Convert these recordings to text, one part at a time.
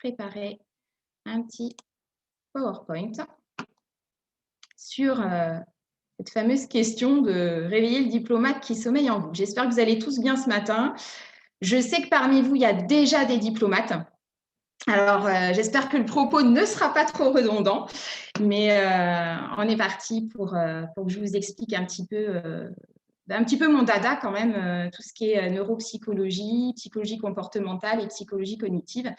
préparer un petit PowerPoint sur cette fameuse question de réveiller le diplomate qui sommeille en vous. J'espère que vous allez tous bien ce matin. Je sais que parmi vous, il y a déjà des diplomates. Alors, j'espère que le propos ne sera pas trop redondant, mais on est parti pour que je vous explique un petit peu mon dada quand même, tout ce qui est neuropsychologie, psychologie comportementale et psychologie cognitive.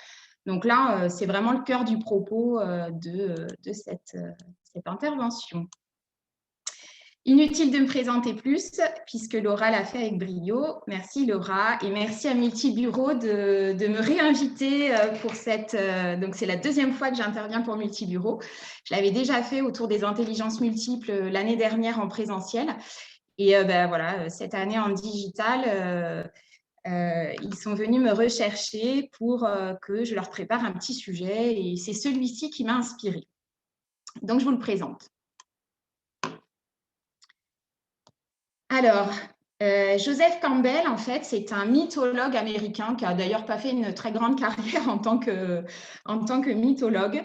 Donc là, c'est vraiment le cœur du propos de cette intervention. Inutile de me présenter plus, puisque Laura l'a fait avec brio. Merci Laura, et merci à Multibureau de me réinviter pour cette... donc c'est la deuxième fois que j'interviens pour Multibureau. Je l'avais déjà fait autour des intelligences multiples l'année dernière en présentiel. Et voilà, cette année en digital, ils sont venus me rechercher pour que je leur prépare un petit sujet. Et c'est celui-ci qui m'a inspirée. Donc, je vous le présente. Alors, Joseph Campbell, en fait, c'est un mythologue américain qui n'a d'ailleurs pas fait une très grande carrière en tant que mythologue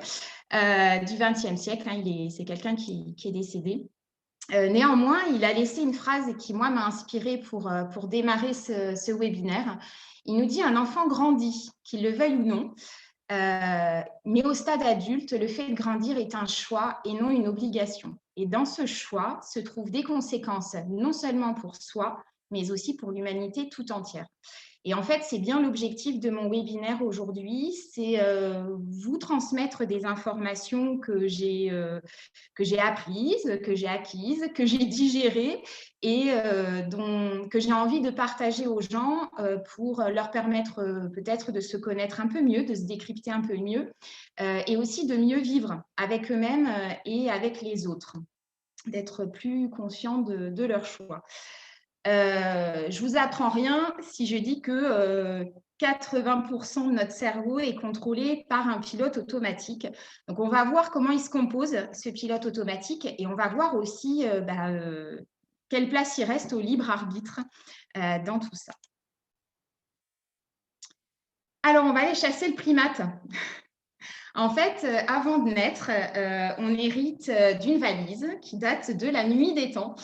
du XXe siècle. Hein, c'est quelqu'un qui est décédé. Néanmoins, il a laissé une phrase qui, moi, m'a inspirée pour démarrer ce webinaire. Il nous dit « Un enfant grandit, qu'il le veuille ou non, mais au stade adulte, le fait de grandir est un choix et non une obligation. Et dans ce choix se trouvent des conséquences non seulement pour soi, mais aussi pour l'humanité tout entière. » Et en fait, c'est bien l'objectif de mon webinaire aujourd'hui, c'est vous transmettre des informations que j'ai apprises, que j'ai acquises, que j'ai digérées et que j'ai envie de partager aux gens pour leur permettre peut-être de se connaître un peu mieux, de se décrypter un peu mieux et aussi de mieux vivre avec eux-mêmes et avec les autres, d'être plus conscients de leurs choix. Je ne vous apprends rien si je dis que 80% de notre cerveau est contrôlé par un pilote automatique. Donc, on va voir comment il se compose, ce pilote automatique, et on va voir aussi quelle place il reste au libre arbitre dans tout ça. Alors, on va aller chasser le primate. En fait, avant de naître, on hérite d'une valise qui date de la nuit des temps.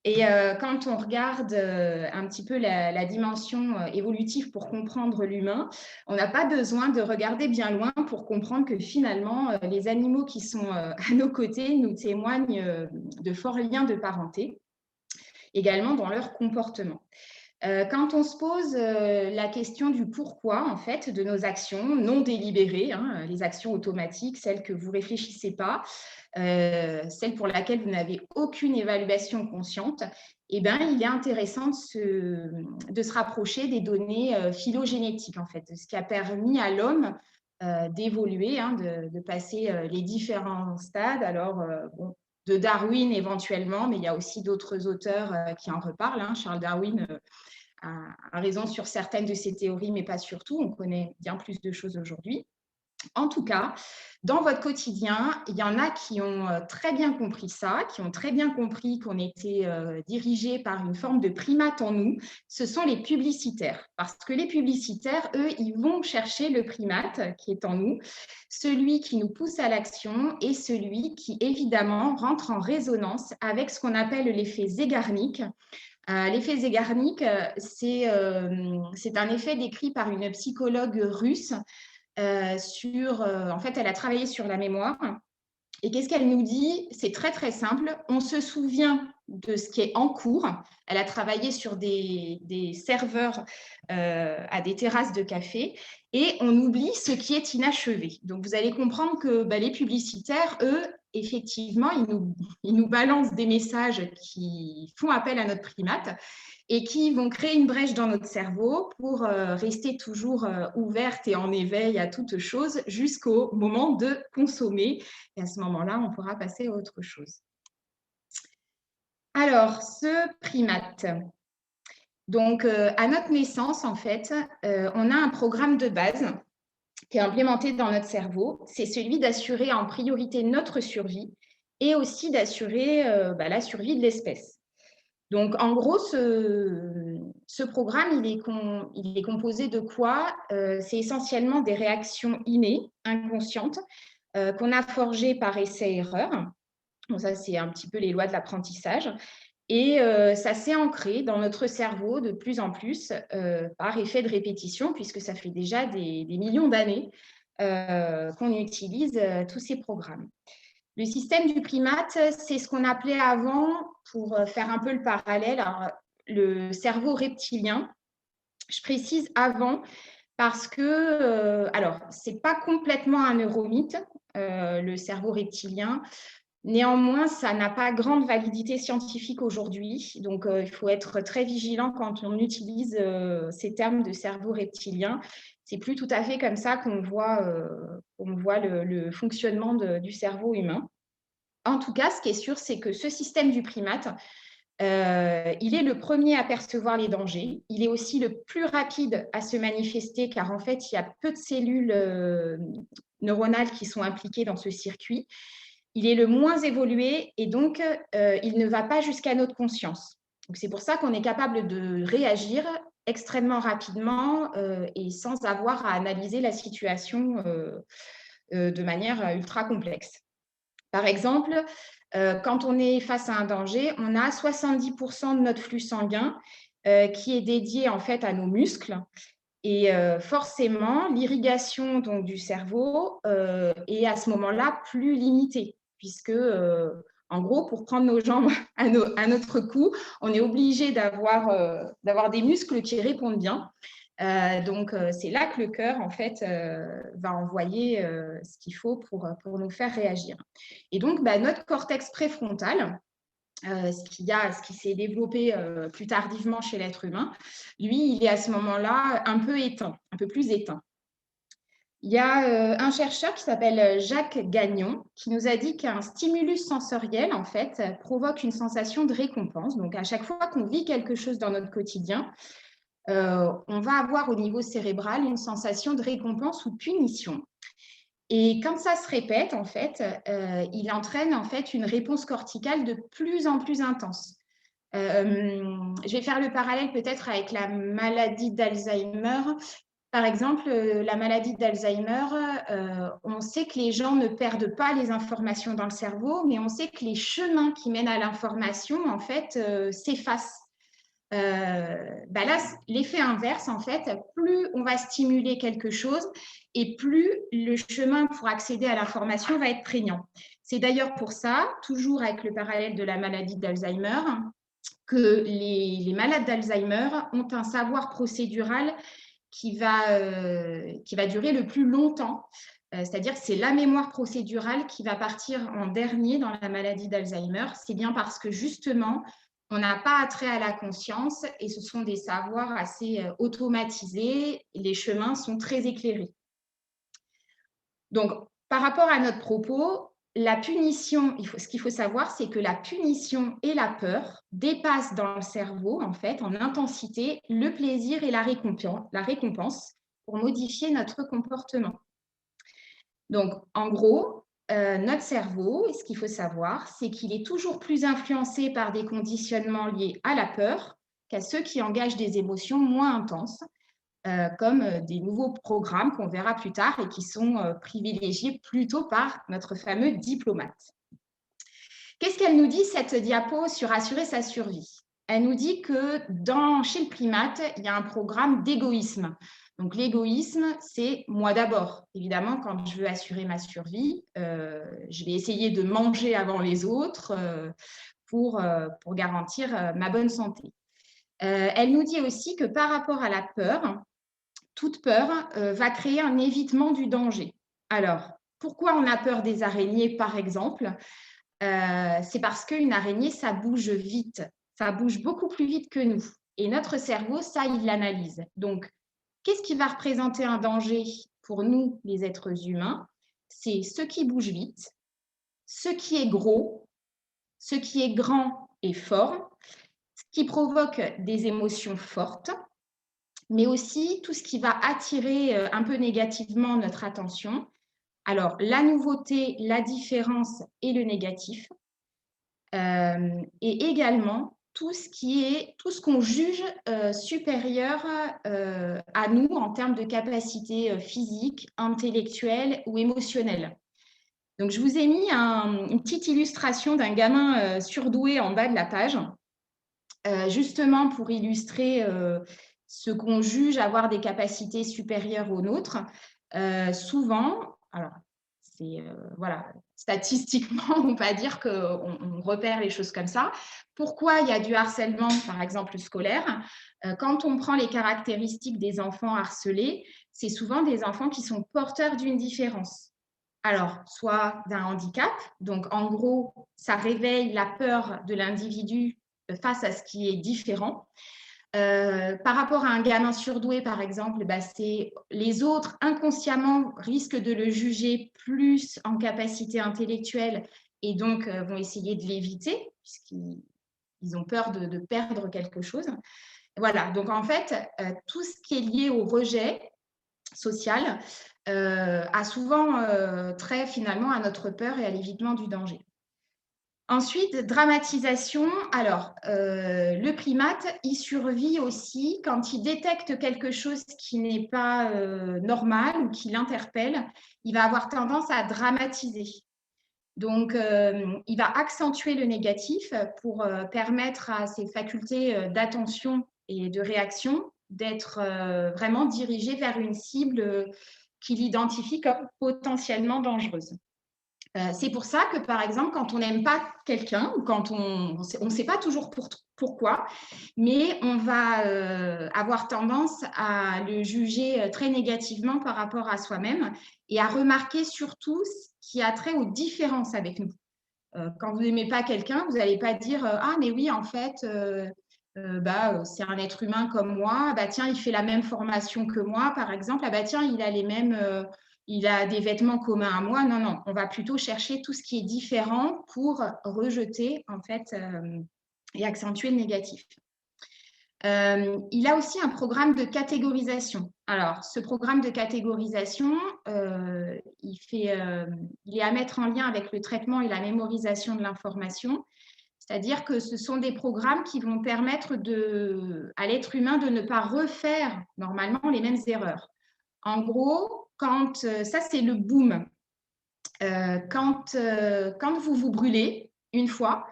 Et quand on regarde un petit peu la dimension évolutive pour comprendre l'humain, on n'a pas besoin de regarder bien loin pour comprendre que finalement, les animaux qui sont à nos côtés nous témoignent de forts liens de parenté, également dans leur comportement. Quand on se pose la question du pourquoi, en fait, de nos actions non délibérées, hein, les actions automatiques, celles que vous ne réfléchissez pas, celles pour lesquelles vous n'avez aucune évaluation consciente, eh ben, il est intéressant de se rapprocher des données phylogénétiques, en fait, ce qui a permis à l'homme d'évoluer, hein, de passer les différents stades. Alors, bon, de Darwin éventuellement, mais il y a aussi d'autres auteurs qui en reparlent. Hein. Charles Darwin a raison sur certaines de ses théories, mais pas sur tout. On connaît bien plus de choses aujourd'hui. En tout cas, dans votre quotidien, il y en a qui ont très bien compris ça, qui ont très bien compris qu'on était dirigé par une forme de primate en nous. Ce sont les publicitaires. Parce que les publicitaires, eux, ils vont chercher le primate qui est en nous, celui qui nous pousse à l'action et celui qui, évidemment, rentre en résonance avec ce qu'on appelle l'effet Zeigarnik. L'effet Zeigarnik, c'est un effet décrit par une psychologue russe. En fait, elle a travaillé sur la mémoire. Et qu'est-ce qu'elle nous dit? C'est très, très simple. On se souvient de ce qui est en cours. Elle a travaillé sur des serveurs à des terrasses de café et on oublie ce qui est inachevé. Donc, vous allez comprendre que les publicitaires, eux, effectivement, ils nous balancent des messages qui font appel à notre primate et qui vont créer une brèche dans notre cerveau pour rester toujours ouverte et en éveil à toute chose jusqu'au moment de consommer. Et à ce moment-là, on pourra passer à autre chose. Alors, ce primate. Donc, à notre naissance, en fait, on a un programme de base qui est implémenté dans notre cerveau. C'est celui d'assurer en priorité notre survie et aussi d'assurer la survie de l'espèce. Donc, en gros, Ce programme, il est composé de quoi? C'est essentiellement des réactions innées, inconscientes, qu'on a forgées par essai-erreur. Bon, ça, c'est un petit peu les lois de l'apprentissage. Et ça s'est ancré dans notre cerveau de plus en plus par effet de répétition, puisque ça fait déjà des millions d'années qu'on utilise tous ces programmes. Le système du primate, c'est ce qu'on appelait avant, pour faire un peu le parallèle, alors, le cerveau reptilien. Je précise avant parce que, alors, ce n'est pas complètement un neuromythe, le cerveau reptilien. Néanmoins, ça n'a pas grande validité scientifique aujourd'hui. Donc, il faut être très vigilant quand on utilise ces termes de cerveau reptilien. C'est plus tout à fait comme ça qu'on voit le fonctionnement du cerveau humain. En tout cas, ce qui est sûr, c'est que ce système du primate, il est le premier à percevoir les dangers. Il est aussi le plus rapide à se manifester, car en fait, il y a peu de cellules neuronales qui sont impliquées dans ce circuit. Il est le moins évolué et donc il ne va pas jusqu'à notre conscience. C'est pour ça qu'on est capable de réagir extrêmement rapidement et sans avoir à analyser la situation de manière ultra complexe. Par exemple, quand on est face à un danger, on a 70% de notre flux sanguin qui est dédié en fait à nos muscles. Et forcément, l'irrigation donc, du cerveau est à ce moment-là plus limitée, puisque, en gros, pour prendre nos jambes à notre cou, on est obligé d'avoir des muscles qui répondent bien. Donc, c'est là que le cœur, en fait, va envoyer ce qu'il faut pour nous faire réagir. Et donc, notre cortex préfrontal, ce qui s'est développé plus tardivement chez l'être humain, lui, il est à ce moment-là un peu éteint, un peu plus éteint. Il y a un chercheur qui s'appelle Jacques Gagnon qui nous a dit qu'un stimulus sensoriel, en fait, provoque une sensation de récompense. Donc, à chaque fois qu'on vit quelque chose dans notre quotidien, on va avoir au niveau cérébral une sensation de récompense ou de punition. Et quand ça se répète, en fait, il entraîne en fait une réponse corticale de plus en plus intense. Je vais faire le parallèle peut-être avec la maladie d'Alzheimer. Par exemple, la maladie d'Alzheimer, on sait que les gens ne perdent pas les informations dans le cerveau, mais on sait que les chemins qui mènent à l'information, en fait, s'effacent. Là, l'effet inverse, en fait, plus on va stimuler quelque chose et plus le chemin pour accéder à l'information va être prégnant. C'est d'ailleurs pour ça, toujours avec le parallèle de la maladie d'Alzheimer, que les malades d'Alzheimer ont un savoir procédural qui va durer le plus longtemps. C'est-à-dire que c'est la mémoire procédurale qui va partir en dernier dans la maladie d'Alzheimer. C'est bien parce que justement, on n'a pas attrait à la conscience et ce sont des savoirs assez automatisés. Les chemins sont très éclairés. Donc, par rapport à notre propos, la punition, ce qu'il faut savoir, c'est que la punition et la peur dépassent dans le cerveau, en fait, en intensité, le plaisir et la récompense pour modifier notre comportement. Donc, en gros, notre cerveau, ce qu'il faut savoir, c'est qu'il est toujours plus influencé par des conditionnements liés à la peur qu'à ceux qui engagent des émotions moins intenses, comme des nouveaux programmes qu'on verra plus tard et qui sont privilégiés plutôt par notre fameux diplomate. Qu'est-ce qu'elle nous dit, cette diapo, sur assurer sa survie? Elle nous dit que chez le primate, il y a un programme d'égoïsme. Donc, l'égoïsme, c'est moi d'abord. Évidemment, quand je veux assurer ma survie, je vais essayer de manger avant les autres pour garantir ma bonne santé. Elle nous dit aussi que par rapport à la peur, toute peur va créer un évitement du danger. Alors, pourquoi on a peur des araignées, par exemple? C'est parce qu'une araignée, ça bouge vite. Ça bouge beaucoup plus vite que nous. Et notre cerveau, ça, il l'analyse. Donc, qu'est-ce qui va représenter un danger pour nous, les êtres humains? C'est ce qui bouge vite, ce qui est gros, ce qui est grand et fort, ce qui provoque des émotions fortes, mais aussi tout ce qui va attirer un peu négativement notre attention. Alors, la nouveauté, la différence et le négatif. Et également, tout ce qu'on juge supérieur à nous en termes de capacité physique, intellectuelle ou émotionnelle. Donc, je vous ai mis une petite illustration d'un gamin surdoué en bas de la page, justement pour illustrer ce qu'on juge avoir des capacités supérieures aux nôtres. Souvent, alors, voilà, statistiquement, on va dire qu'on repère les choses comme ça. Pourquoi il y a du harcèlement, par exemple, scolaire? Quand on prend les caractéristiques des enfants harcelés, c'est souvent des enfants qui sont porteurs d'une différence. Alors, soit d'un handicap, donc en gros, ça réveille la peur de l'individu face à ce qui est différent. Par rapport à un gamin surdoué, par exemple, les autres inconsciemment risquent de le juger plus en capacité intellectuelle et donc vont essayer de l'éviter puisqu'ils ont peur de perdre quelque chose. Voilà, donc en fait, tout ce qui est lié au rejet social a souvent trait finalement à notre peur et à l'évitement du danger. Ensuite, dramatisation. Alors, le primate, il survit aussi quand il détecte quelque chose qui n'est pas normal ou qui l'interpelle, il va avoir tendance à dramatiser. Donc, il va accentuer le négatif pour permettre à ses facultés d'attention et de réaction d'être vraiment dirigées vers une cible qu'il identifie comme potentiellement dangereuse. C'est pour ça que, par exemple, quand on n'aime pas quelqu'un ou quand on ne sait pas toujours pourquoi, mais on va avoir tendance à le juger très négativement par rapport à soi-même et à remarquer surtout ce qui a trait aux différences avec nous. Quand vous n'aimez pas quelqu'un, vous n'allez pas dire ah, mais oui, en fait, c'est un être humain comme moi. Bah, tiens, il fait la même formation que moi, par exemple. Ah, bah, tiens, il a des vêtements communs à moi. Non, non, on va plutôt chercher tout ce qui est différent pour rejeter, en fait, et accentuer le négatif. Il a aussi un programme de catégorisation. Alors, ce programme de catégorisation, il est à mettre en lien avec le traitement et la mémorisation de l'information. C'est-à-dire que ce sont des programmes qui vont permettre à l'être humain de ne pas refaire normalement les mêmes erreurs. En gros, ça c'est le boom. Quand vous vous brûlez une fois,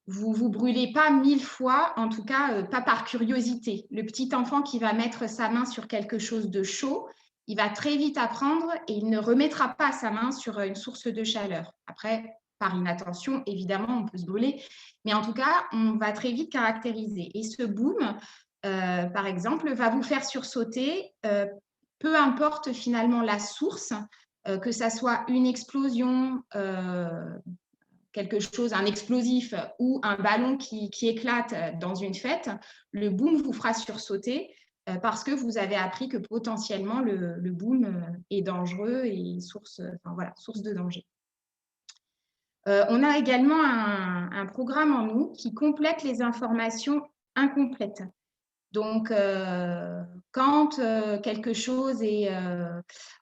vous vous brûlez pas 1000 fois, en tout cas pas par curiosité. Le petit enfant qui va mettre sa main sur quelque chose de chaud, il va très vite apprendre et il ne remettra pas sa main sur une source de chaleur. Après, par inattention, évidemment, on peut se brûler, mais en tout cas, on va très vite caractériser. Et ce boom, par exemple, va vous faire sursauter, peu importe finalement la source, que ça soit une explosion, quelque chose, un explosif ou un ballon qui éclate dans une fête, le boom vous fera sursauter parce que vous avez appris que potentiellement le boom est dangereux et source de danger. On a également un programme en nous qui complète les informations incomplètes. Donc, quand quelque chose est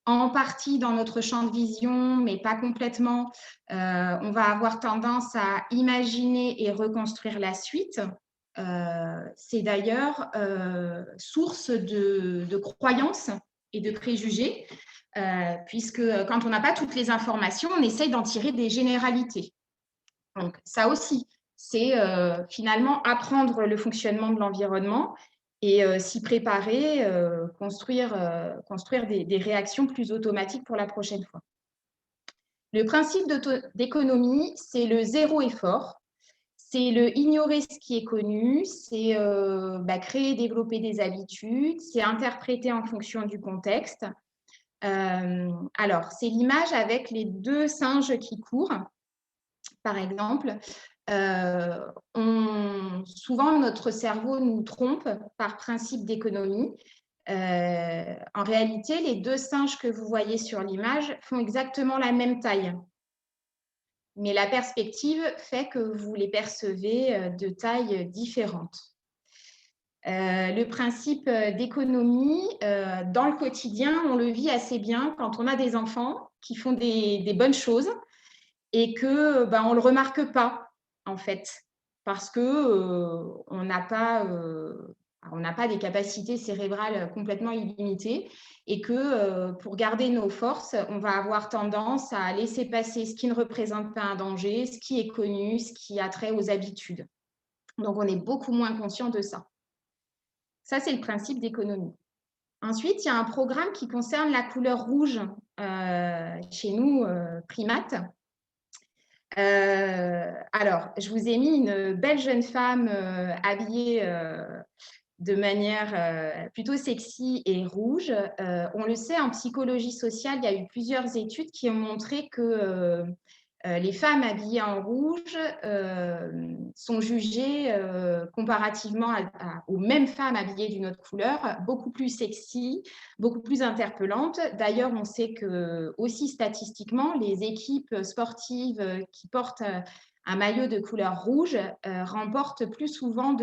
en partie dans notre champ de vision, mais pas complètement, on va avoir tendance à imaginer et reconstruire la suite. C'est d'ailleurs source de croyances et de préjugés, puisque quand on n'a pas toutes les informations, on essaye d'en tirer des généralités. Donc, ça aussi, c'est finalement apprendre le fonctionnement de l'environnement et s'y préparer, construire des réactions plus automatiques pour la prochaine fois. Le principe d'économie, c'est le zéro effort, c'est le ignorer ce qui est connu, c'est créer et développer des habitudes, c'est interpréter en fonction du contexte. Alors, c'est l'image avec les deux singes qui courent, par exemple. Souvent, notre cerveau nous trompe par principe d'économie. En réalité, les deux singes que vous voyez sur l'image font exactement la même taille. Mais la perspective fait que vous les percevez de tailles différentes. Le principe d'économie, dans le quotidien, on le vit assez bien quand on a des enfants qui font des bonnes choses et que on ne le remarque pas, en fait. parce que on n'a pas des capacités cérébrales complètement illimitées et que pour garder nos forces, on va avoir tendance à laisser passer ce qui ne représente pas un danger, ce qui est connu, ce qui a trait aux habitudes. Donc, on est beaucoup moins conscient de ça. Ça, c'est le principe d'économie. Ensuite, il y a un programme qui concerne la couleur rouge chez nous, primates. Alors, je vous ai mis une belle jeune femme habillée de manière plutôt sexy et rouge. On le sait, en psychologie sociale, il y a eu plusieurs études qui ont montré que les femmes habillées en rouge sont jugées comparativement aux mêmes femmes habillées d'une autre couleur, beaucoup plus sexy, beaucoup plus interpellantes. D'ailleurs, on sait que aussi statistiquement, les équipes sportives qui portent un maillot de couleur rouge remportent plus souvent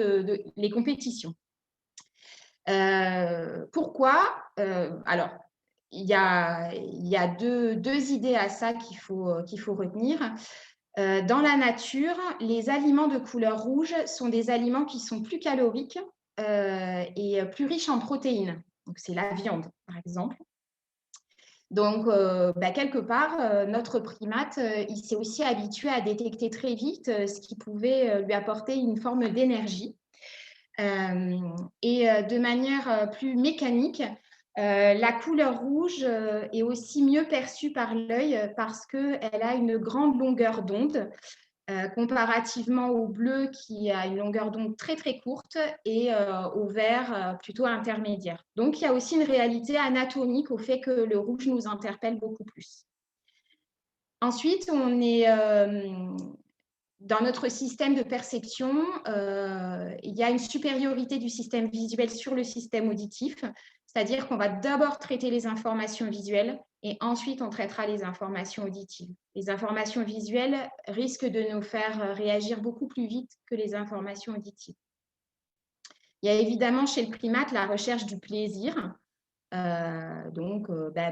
les compétitions. Pourquoi Alors, il y a deux idées à ça qu'il faut retenir. Dans la nature, les aliments de couleur rouge sont des aliments qui sont plus caloriques et plus riches en protéines. Donc, c'est la viande, par exemple. Donc, quelque part, notre primate, il s'est aussi habitué à détecter très vite ce qui pouvait lui apporter une forme d'énergie. Et de manière plus mécanique, la couleur rouge est aussi mieux perçue par l'œil parce qu'elle a une grande longueur d'onde, comparativement au bleu qui a une longueur d'onde très très courte et au vert plutôt intermédiaire. Donc, il y a aussi une réalité anatomique au fait que le rouge nous interpelle beaucoup plus. Ensuite, on est dans notre système de perception, il y a une supériorité du système visuel sur le système auditif, c'est-à-dire qu'on va d'abord traiter les informations visuelles et ensuite on traitera les informations auditives. Les informations visuelles risquent de nous faire réagir beaucoup plus vite que les informations auditives. Il y a évidemment chez le primate la recherche du plaisir.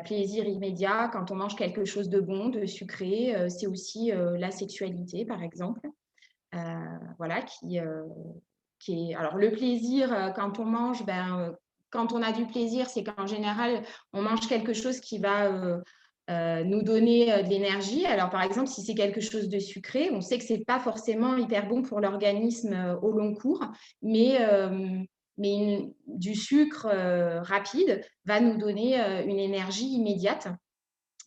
Plaisir immédiat quand on mange quelque chose de bon, de sucré, c'est aussi la sexualité par exemple. Voilà, qui est... Alors, le plaisir, quand on mange, quand on a du plaisir, c'est qu'en général, on mange quelque chose qui va nous donner de l'énergie. Alors, par exemple, si c'est quelque chose de sucré, on sait que ce n'est pas forcément hyper bon pour l'organisme au long cours, mais du sucre rapide va nous donner une énergie immédiate.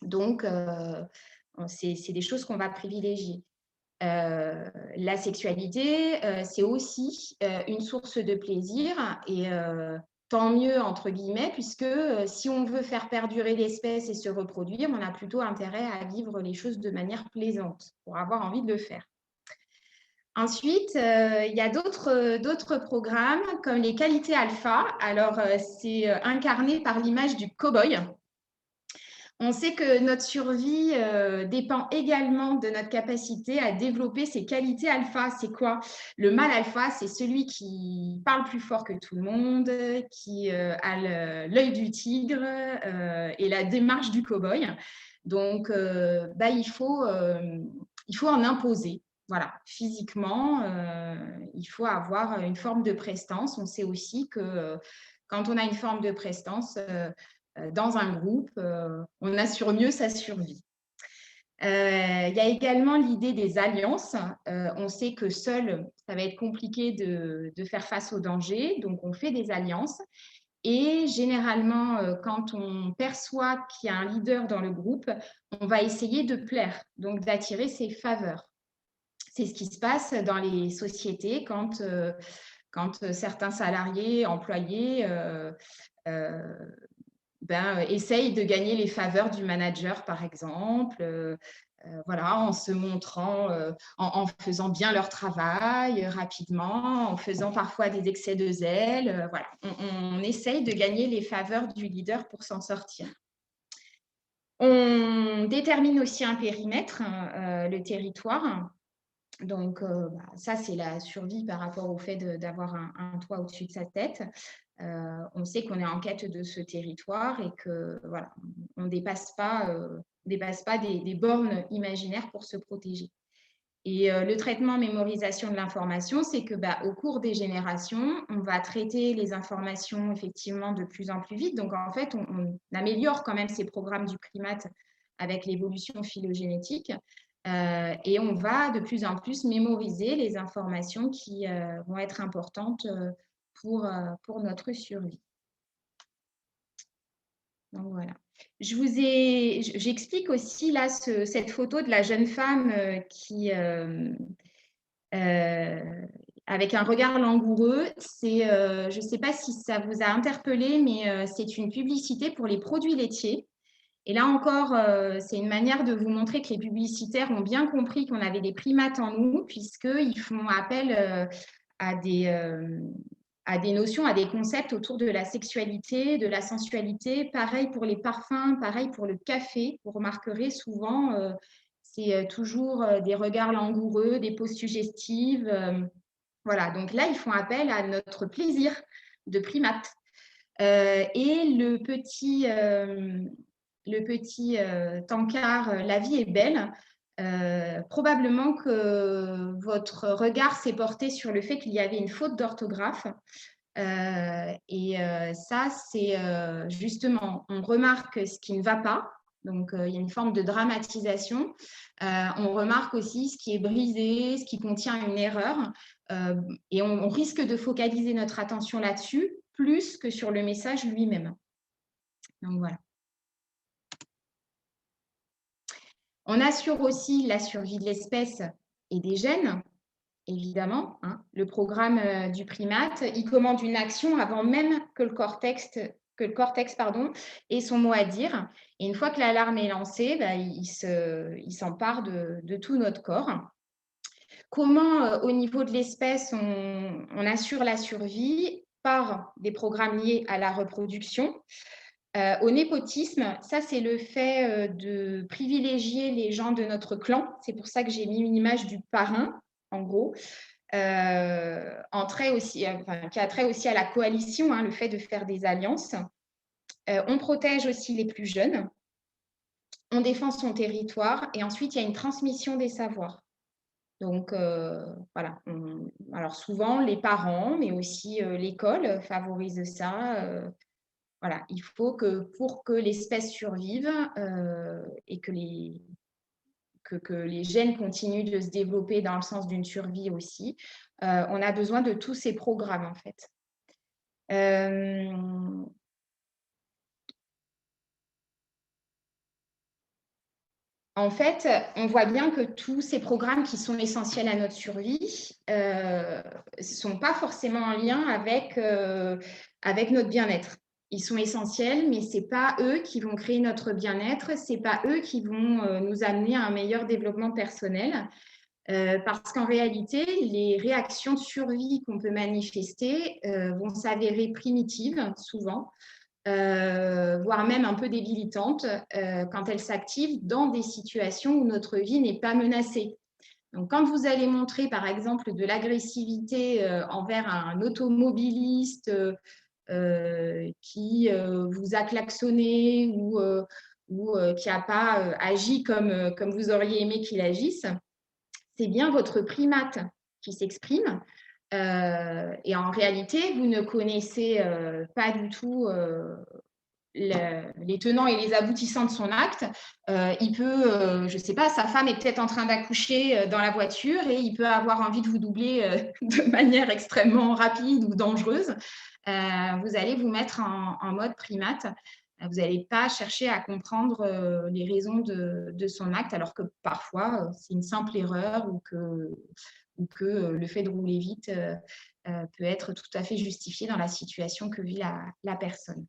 Donc, c'est des choses qu'on va privilégier. La sexualité, c'est aussi une source de plaisir et tant mieux entre guillemets, puisque si on veut faire perdurer l'espèce et se reproduire, on a plutôt intérêt à vivre les choses de manière plaisante pour avoir envie de le faire. Ensuite, il y a d'autres programmes comme les qualités alpha. Alors, c'est incarné par l'image du cow-boy. On sait que notre survie dépend également de notre capacité à développer ces qualités alpha. C'est quoi? Le mâle alpha, c'est celui qui parle plus fort que tout le monde, qui a l'œil du tigre et la démarche du cow-boy. Donc, il faut en imposer. Voilà, physiquement, il faut avoir une forme de prestance. On sait aussi que quand on a une forme de prestance, dans un groupe, on assure mieux sa survie. Il y a également l'idée des alliances. On sait que seul, ça va être compliqué de faire face au danger, donc on fait des alliances. Et généralement, quand on perçoit qu'il y a un leader dans le groupe, on va essayer de plaire, donc d'attirer ses faveurs. C'est ce qui se passe dans les sociétés quand certains salariés, employés essayent de gagner les faveurs du manager, par exemple, voilà, en se montrant, en faisant bien leur travail rapidement, en faisant parfois des excès de zèle. Voilà, on essaye de gagner les faveurs du leader pour s'en sortir. On détermine aussi un périmètre, le territoire. Donc, ça, c'est la survie par rapport au fait d'avoir un toit au-dessus de sa tête. On sait qu'on est en quête de ce territoire et que voilà, on ne dépasse pas des bornes imaginaires pour se protéger. Et le traitement mémorisation de l'information, c'est que au cours des générations, on va traiter les informations effectivement de plus en plus vite. Donc en fait, on améliore quand même ces programmes du primate avec l'évolution phylogénétique. Et on va de plus en plus mémoriser les informations qui vont être importantes pour notre survie. Donc voilà. J'explique aussi là cette photo de la jeune femme qui avec un regard langoureux. Je ne sais pas si ça vous a interpellé, mais c'est une publicité pour les produits laitiers. Et là encore, c'est une manière de vous montrer que les publicitaires ont bien compris qu'on avait des primates en nous, puisqu'ils font appel à des notions, à des concepts autour de la sexualité, de la sensualité. Pareil pour les parfums, pareil pour le café. Vous remarquerez souvent, c'est toujours des regards langoureux, des poses suggestives. Voilà, donc là, ils font appel à notre plaisir de primate. Et le petit tankard La vie est belle, probablement que votre regard s'est porté sur le fait qu'il y avait une faute d'orthographe. Et ça, c'est justement, on remarque ce qui ne va pas. Donc, il y a une forme de dramatisation. On remarque aussi ce qui est brisé, ce qui contient une erreur. Et on risque de focaliser notre attention là-dessus plus que sur le message lui-même. Donc, voilà. On assure aussi la survie de l'espèce et des gènes, évidemment. Le programme du primate, il commande une action avant même que le cortex ait son mot à dire. Et une fois que l'alarme est lancée, il s'empare de tout notre corps. Comment, au niveau de l'espèce, on assure la survie? Par des programmes liés à la reproduction. Au népotisme, ça c'est le fait de privilégier les gens de notre clan. C'est pour ça que j'ai mis une image du parrain, en gros, qui a trait aussi à la coalition, le fait de faire des alliances. On protège aussi les plus jeunes, on défend son territoire et ensuite il y a une transmission des savoirs. Donc voilà, alors souvent les parents, mais aussi l'école favorisent ça. Voilà, il faut que pour que l'espèce survive et que les gènes continuent de se développer dans le sens d'une survie aussi, on a besoin de tous ces programmes en fait. En fait, on voit bien que tous ces programmes qui sont essentiels à notre survie ne sont pas forcément en lien avec notre bien-être. Ils sont essentiels, mais ce n'est pas eux qui vont créer notre bien-être, ce n'est pas eux qui vont nous amener à un meilleur développement personnel. Parce qu'en réalité, les réactions de survie qu'on peut manifester vont s'avérer primitives, souvent, voire même un peu débilitantes quand elles s'activent dans des situations où notre vie n'est pas menacée. Donc, quand vous allez montrer, par exemple, de l'agressivité envers un automobiliste qui vous a klaxonné ou qui n'a pas agi comme vous auriez aimé qu'il agisse, c'est bien votre primate qui s'exprime. Et en réalité, vous ne connaissez pas du tout les tenants et les aboutissants de son acte. Il peut, je ne sais pas, sa femme est peut-être en train d'accoucher dans la voiture et il peut avoir envie de vous doubler de manière extrêmement rapide ou dangereuse. Vous allez vous mettre en mode primate. Vous n'allez pas chercher à comprendre les raisons de son acte, alors que parfois, c'est une simple erreur ou que le fait de rouler vite peut être tout à fait justifié dans la situation que vit la personne.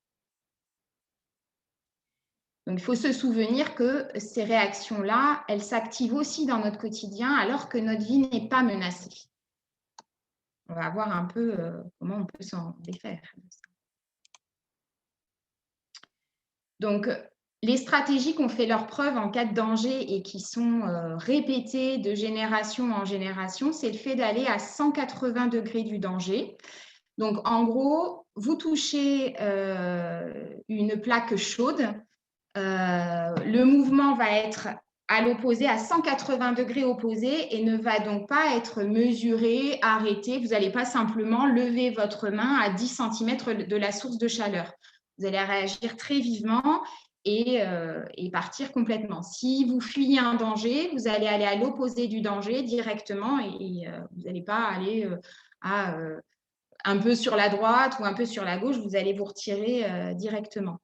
Donc, il faut se souvenir que ces réactions-là, elles s'activent aussi dans notre quotidien alors que notre vie n'est pas menacée. On va voir un peu comment on peut s'en défaire. Donc, les stratégies qui ont fait leur preuve en cas de danger et qui sont répétées de génération en génération, c'est le fait d'aller à 180 degrés du danger. Donc, en gros, vous touchez une plaque chaude. Le mouvement va être à l'opposé, à 180 degrés opposés et ne va donc pas être mesuré, arrêté. Vous n'allez pas simplement lever votre main à 10 cm de la source de chaleur. Vous allez réagir très vivement et partir complètement. Si vous fuyez un danger, vous allez aller à l'opposé du danger directement et vous n'allez pas aller un peu sur la droite ou un peu sur la gauche, vous allez vous retirer directement.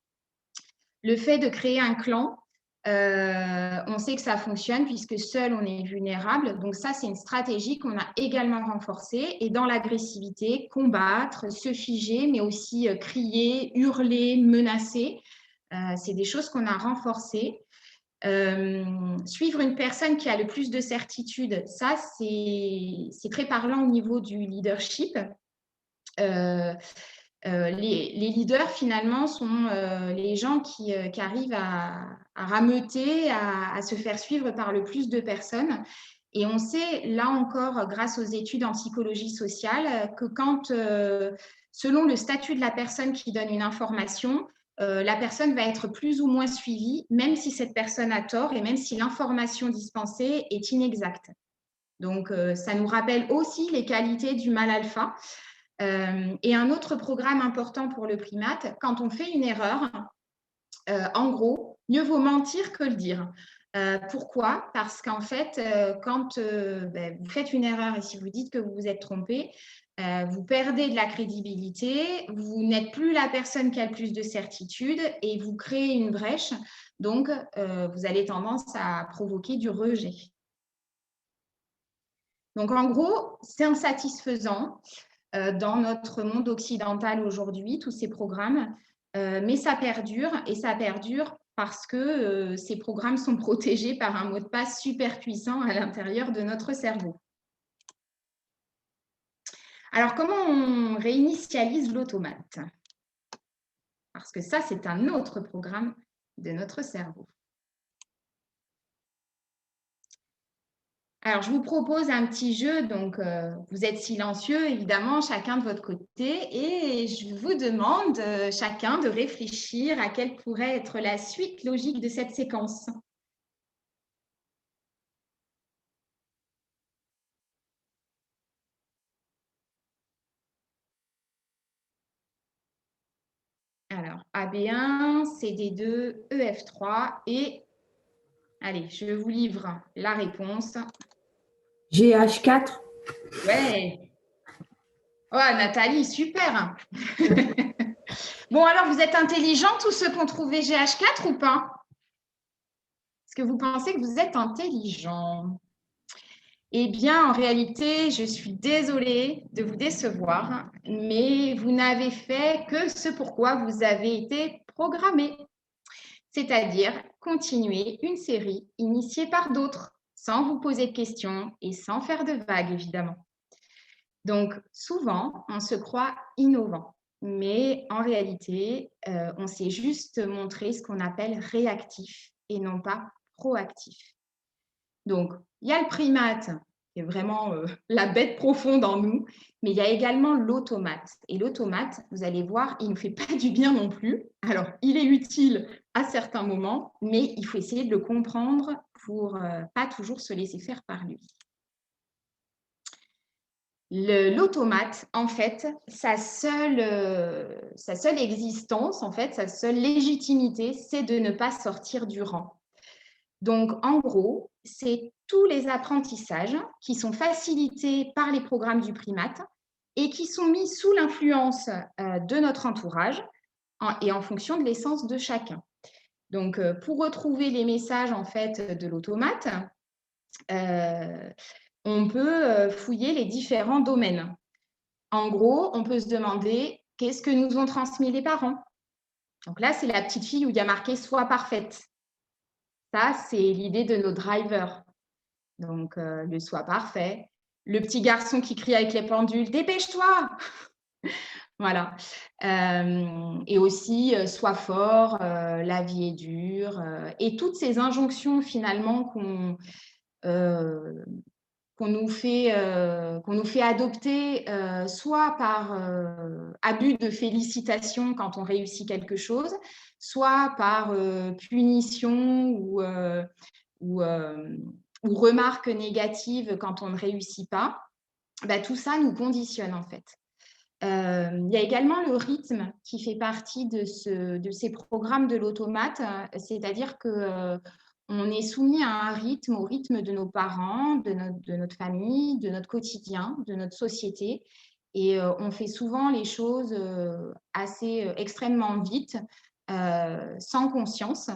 Le fait de créer un clan, on sait que ça fonctionne puisque seul on est vulnérable. Donc ça, c'est une stratégie qu'on a également renforcée. Et dans l'agressivité, combattre, se figer, mais aussi crier, hurler, menacer, c'est des choses qu'on a renforcées. Suivre une personne qui a le plus de certitude, ça, c'est très parlant au niveau du leadership. Les leaders, finalement, sont les gens qui arrivent à rameuter, à se faire suivre par le plus de personnes. Et on sait, là encore, grâce aux études en psychologie sociale, que quand, selon le statut de la personne qui donne une information, la personne va être plus ou moins suivie, même si cette personne a tort et même si l'information dispensée est inexacte. Donc, ça nous rappelle aussi les qualités du mal alpha. Et un autre programme important pour le primate, quand on fait une erreur, en gros, mieux vaut mentir que le dire. Pourquoi? Parce qu'en fait, quand vous faites une erreur et si vous dites que vous vous êtes trompé, vous perdez de la crédibilité, vous n'êtes plus la personne qui a le plus de certitude et vous créez une brèche. Donc, vous avez tendance à provoquer du rejet. Donc, en gros, c'est insatisfaisant dans notre monde occidental aujourd'hui, tous ces programmes, mais ça perdure et ça perdure parce que ces programmes sont protégés par un mot de passe super puissant à l'intérieur de notre cerveau. Alors, comment on réinitialise l'automate? Parce que ça, c'est un autre programme de notre cerveau. Alors, je vous propose un petit jeu, donc vous êtes silencieux, évidemment, chacun de votre côté, et je vous demande chacun de réfléchir à quelle pourrait être la suite logique de cette séquence. Alors, AB1, CD2, EF3, et allez, je vous livre la réponse. GH4. Ouais. Oh, Nathalie, super. Bon, alors, vous êtes intelligents, tous ceux qui ont trouvé GH4 ou pas? Est-ce que vous pensez que vous êtes intelligents? Eh bien, en réalité, je suis désolée de vous décevoir, mais vous n'avez fait que ce pourquoi vous avez été programmé, c'est-à-dire continuer une série initiée par d'autres, sans vous poser de questions et sans faire de vagues, évidemment. Donc, souvent, on se croit innovant, mais en réalité, on s'est juste montré ce qu'on appelle réactif et non pas proactif. Donc, il y a le primate, qui est vraiment la bête profonde en nous, mais il y a également l'automate. Et l'automate, vous allez voir, il ne fait pas du bien non plus. Alors, il est utile à certains moments, mais il faut essayer de le comprendre pour pas toujours se laisser faire par lui. L'automate, en fait, sa seule existence, en fait, sa seule légitimité, c'est de ne pas sortir du rang. Donc, en gros, c'est tous les apprentissages qui sont facilités par les programmes du primate et qui sont mis sous l'influence de notre entourage et en fonction de l'essence de chacun. Donc, pour retrouver les messages en fait de l'automate, on peut fouiller les différents domaines. En gros, on peut se demander qu'est-ce que nous ont transmis les parents. Donc là, c'est la petite fille où il y a marqué « Sois parfaite ». Ça, c'est l'idée de nos drivers. Donc, le sois parfait. Le petit garçon qui crie avec les pendules, dépêche-toi. Voilà. Et aussi, sois fort, la vie est dure. Et toutes ces injonctions, finalement, qu'on nous fait adopter, soit par abus de félicitations quand on réussit quelque chose, soit par punition ou remarques négatives quand on ne réussit pas, tout ça nous conditionne en fait. Il y a également le rythme qui fait partie de ces programmes de l'automate, c'est-à-dire que on est soumis à un rythme, au rythme de nos parents, de notre famille, de notre quotidien, de notre société. Et on fait souvent les choses assez extrêmement vite, sans conscience.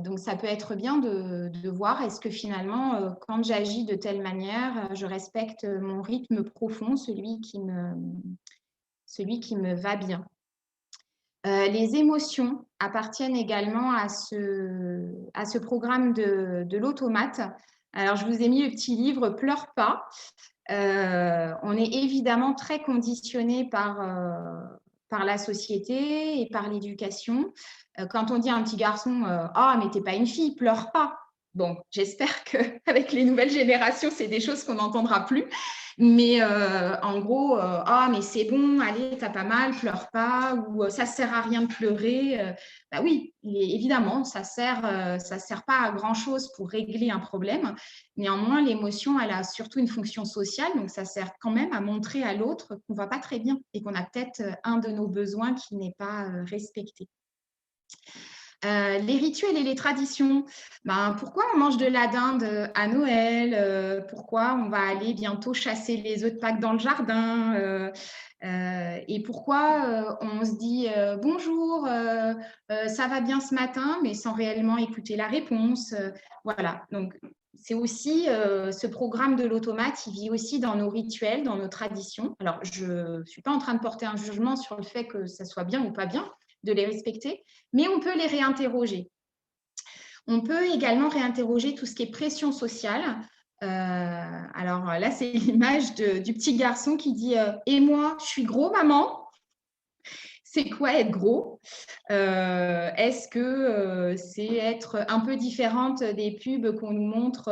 Donc, ça peut être bien de voir est-ce que finalement, quand j'agis de telle manière, je respecte mon rythme profond, celui qui me va bien. Les émotions appartiennent également à ce programme de l'automate. Alors, je vous ai mis le petit livre « Pleure pas ». On est évidemment très conditionné par la société et par l'éducation. Quand on dit à un petit garçon « Ah, mais t'es pas une fille, pleure pas ». Bon, j'espère qu'avec les nouvelles générations, c'est des choses qu'on n'entendra plus. Mais en gros, ah, mais c'est bon, allez, t'as pas mal, pleure pas, ou ça sert à rien de pleurer. Oui, évidemment, ça sert pas à grand-chose pour régler un problème. Néanmoins, l'émotion, elle a surtout une fonction sociale, donc ça sert quand même à montrer à l'autre qu'on va pas très bien et qu'on a peut-être un de nos besoins qui n'est pas respecté. Les rituels et les traditions. Pourquoi on mange de la dinde à Noël? Pourquoi on va aller bientôt chasser les œufs de Pâques dans le jardin? Et pourquoi on se dit bonjour, ça va bien ce matin, mais sans réellement écouter la réponse? Voilà, donc c'est aussi ce programme de l'automate, il vit aussi dans nos rituels, dans nos traditions. Alors, je ne suis pas en train de porter un jugement sur le fait que ça soit bien ou pas bien de les respecter, mais on peut les réinterroger. On peut également réinterroger tout ce qui est pression sociale. Alors là, c'est l'image du petit garçon qui dit « Et moi, je suis gros, maman ?» C'est quoi être gros? Est-ce que c'est être un peu différente des pubs qu'on nous montre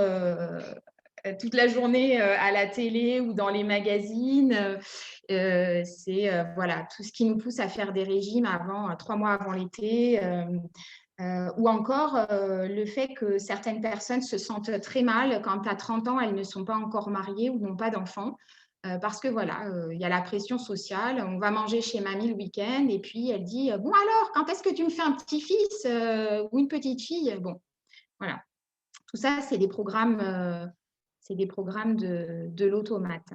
toute la journée à la télé ou dans les magazines? C'est voilà, tout ce qui nous pousse à faire des régimes 3 mois avant l'été. Ou encore le fait que certaines personnes se sentent très mal quand à 30 ans, elles ne sont pas encore mariées ou n'ont pas d'enfants. Parce que voilà, il y a la pression sociale. On va manger chez mamie le week-end et puis elle dit bon alors, quand est-ce que tu me fais un petit-fils ou une petite fille? Bon, voilà. Tout ça, c'est des programmes de l'automate.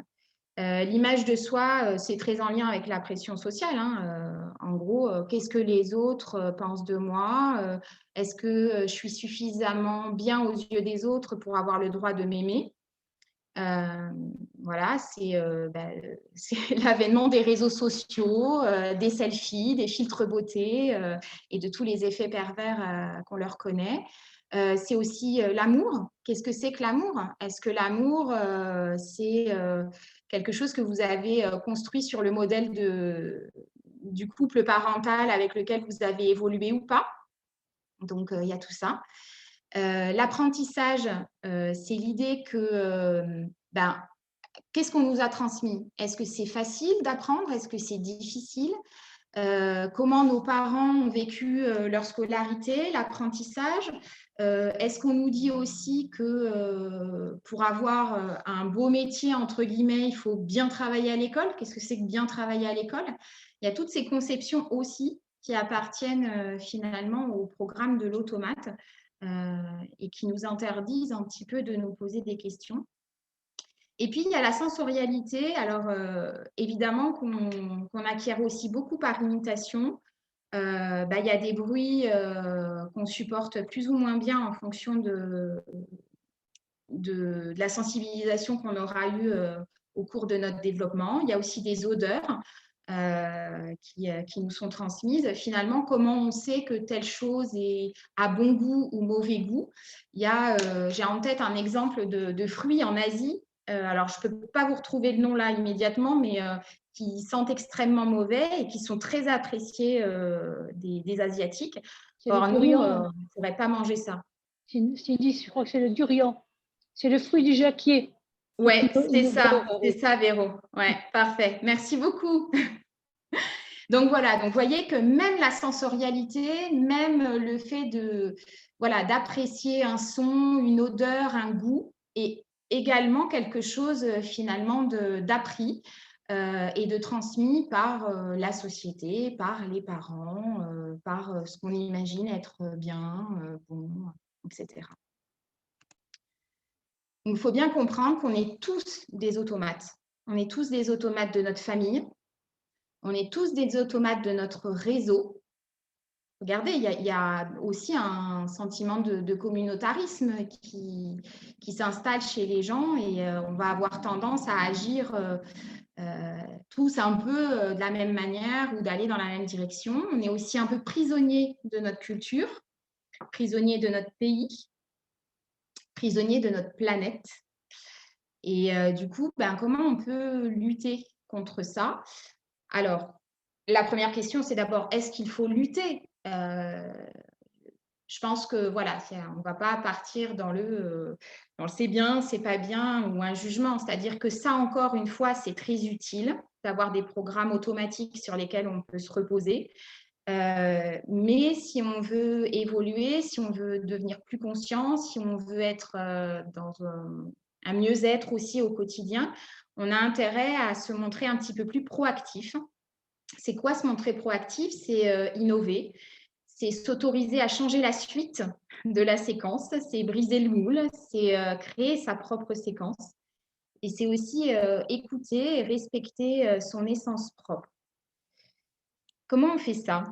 L'image de soi, c'est très en lien avec la pression sociale. En gros, qu'est-ce que les autres pensent de moi? Est-ce que je suis suffisamment bien aux yeux des autres pour avoir le droit de m'aimer? Voilà, c'est l'avènement des réseaux sociaux, des selfies, des filtres beauté et de tous les effets pervers qu'on leur connaît. C'est aussi l'amour. Qu'est-ce que c'est que l'amour? Est-ce que l'amour, c'est quelque chose que vous avez construit sur le modèle du couple parental avec lequel vous avez évolué ou pas? Donc, il y a tout ça. L'apprentissage, c'est l'idée que, qu'est-ce qu'on nous a transmis? Est-ce que c'est facile d'apprendre? Est-ce que c'est difficile? Comment nos parents ont vécu leur scolarité, l'apprentissage? Est-ce qu'on nous dit aussi que pour avoir un beau métier, entre guillemets, il faut bien travailler à l'école? Qu'est-ce que c'est que bien travailler à l'école? Il y a toutes ces conceptions aussi qui appartiennent finalement au programme de l'automate et qui nous interdisent un petit peu de nous poser des questions. Et puis, il y a la sensorialité. Alors, évidemment, qu'on acquiert aussi beaucoup par imitation. Il y a des bruits qu'on supporte plus ou moins bien en fonction de la sensibilisation qu'on aura eue au cours de notre développement. Il y a aussi des odeurs qui nous sont transmises. Finalement, comment on sait que telle chose est à bon goût ou mauvais goût? J'ai en tête un exemple de fruits en Asie. Alors, je ne peux pas vous retrouver le nom là immédiatement, mais qui sentent extrêmement mauvais et qui sont très appréciés des Asiatiques. Or, nous, on ne pourrait pas manger ça. Cindy, je crois que c'est le durian. C'est le fruit du jacquier. Oui, c'est ça, Véro. Ouais, parfait. Merci beaucoup. Donc voilà, donc vous voyez que même la sensorialité, même le fait voilà, d'apprécier un son, une odeur, un goût, et également quelque chose finalement d'appris et de transmis par la société, par les parents, par ce qu'on imagine être bien, bon, etc. Donc, il faut bien comprendre qu'on est tous des automates. On est tous des automates de notre famille. On est tous des automates de notre réseau. Regardez, il y a aussi un sentiment de communautarisme qui s'installe chez les gens, et on va avoir tendance à agir tous un peu de la même manière ou d'aller dans la même direction. On est aussi un peu prisonnier de notre culture, prisonnier de notre pays, prisonnier de notre planète. Et du coup, comment on peut lutter contre ça? Alors, la première question, c'est d'abord, est-ce qu'il faut lutter? Je pense que voilà, on ne va pas partir dans le c'est bien, c'est pas bien, ou un jugement. C'est-à-dire que ça, encore une fois, c'est très utile d'avoir des programmes automatiques sur lesquels on peut se reposer. Mais si on veut évoluer, si on veut devenir plus conscient, si on veut être dans un mieux-être aussi au quotidien, on a intérêt à se montrer un petit peu plus proactif. C'est quoi se montrer proactif? C'est innover, c'est s'autoriser à changer la suite de la séquence, c'est briser le moule, c'est créer sa propre séquence. Et c'est aussi écouter et respecter son essence propre. Comment on fait ça?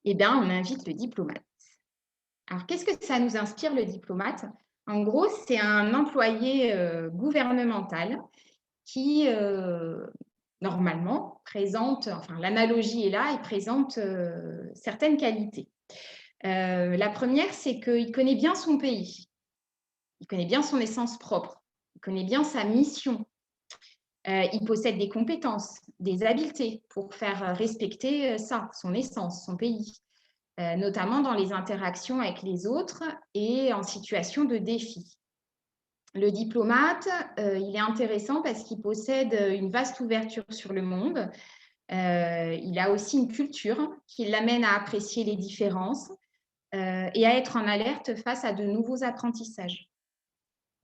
Eh bien, on invite le diplomate. Alors, qu'est-ce que ça nous inspire, le diplomate? En gros, c'est un employé gouvernemental qui, normalement, présente, enfin, l'analogie est là, il présente certaines qualités. La première, c'est qu'il connaît bien son pays, il connaît bien son essence propre, il connaît bien sa mission. Il possède des compétences, des habiletés pour faire respecter ça, son essence, son pays. Notamment dans les interactions avec les autres et en situation de défi. Le diplomate, il est intéressant parce qu'il possède une vaste ouverture sur le monde. Il a aussi une culture qui l'amène à apprécier les différences et à être en alerte face à de nouveaux apprentissages.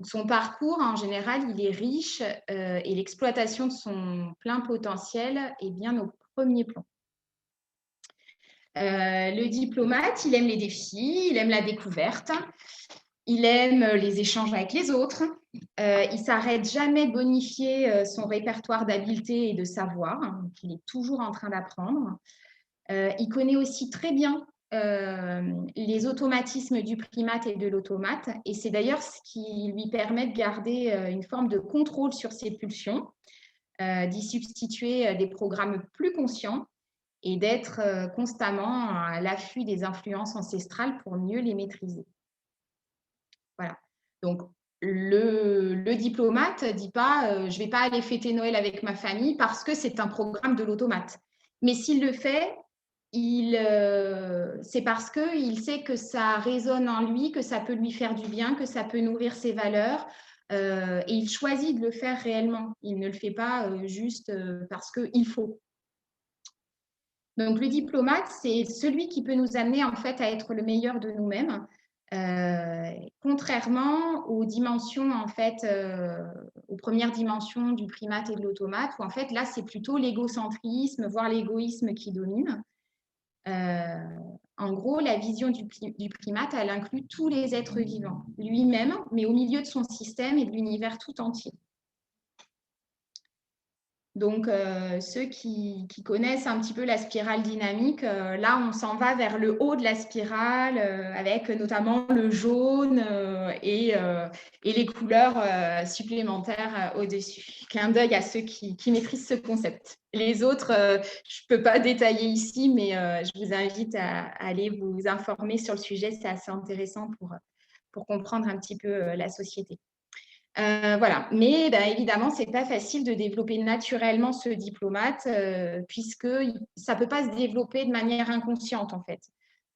Son parcours, en général, il est riche et l'exploitation de son plein potentiel est bien au premier plan. Le diplomate, il aime les défis, il aime la découverte, il aime les échanges avec les autres, il ne s'arrête jamais de bonifier son répertoire d'habiletés et de savoir, donc il est toujours en train d'apprendre. Il connaît aussi très bien les automatismes du primate et de l'automate, et c'est d'ailleurs ce qui lui permet de garder une forme de contrôle sur ses pulsions, d'y substituer des programmes plus conscients et d'être constamment à l'affût des influences ancestrales pour mieux les maîtriser. Voilà. Donc, le diplomate ne dit pas je ne vais pas aller fêter Noël avec ma famille parce que c'est un programme de l'automate. Mais s'il le fait, c'est parce qu'il sait que ça résonne en lui, que ça peut lui faire du bien, que ça peut nourrir ses valeurs. Et il choisit de le faire réellement. Il ne le fait pas juste parce qu'il faut. Donc, le diplomate, c'est celui qui peut nous amener en fait à être le meilleur de nous-mêmes, contrairement aux dimensions en fait, aux premières dimensions du primate et de l'automate, où en fait là c'est plutôt l'égocentrisme, voire l'égoïsme qui domine. En gros, la vision du primate, elle inclut tous les êtres vivants, lui-même, mais au milieu de son système et de l'univers tout entier. Donc, ceux qui connaissent un petit peu la spirale dynamique, là, on s'en va vers le haut de la spirale, avec notamment le jaune et les couleurs supplémentaires au-dessus. Clin d'œil à ceux qui maîtrisent ce concept. Les autres, je ne peux pas détailler ici, mais je vous invite à aller vous informer sur le sujet. C'est assez intéressant pour comprendre un petit peu la société. Voilà, mais évidemment, ce n'est pas facile de développer naturellement ce diplomate puisque ça ne peut pas se développer de manière inconsciente en fait.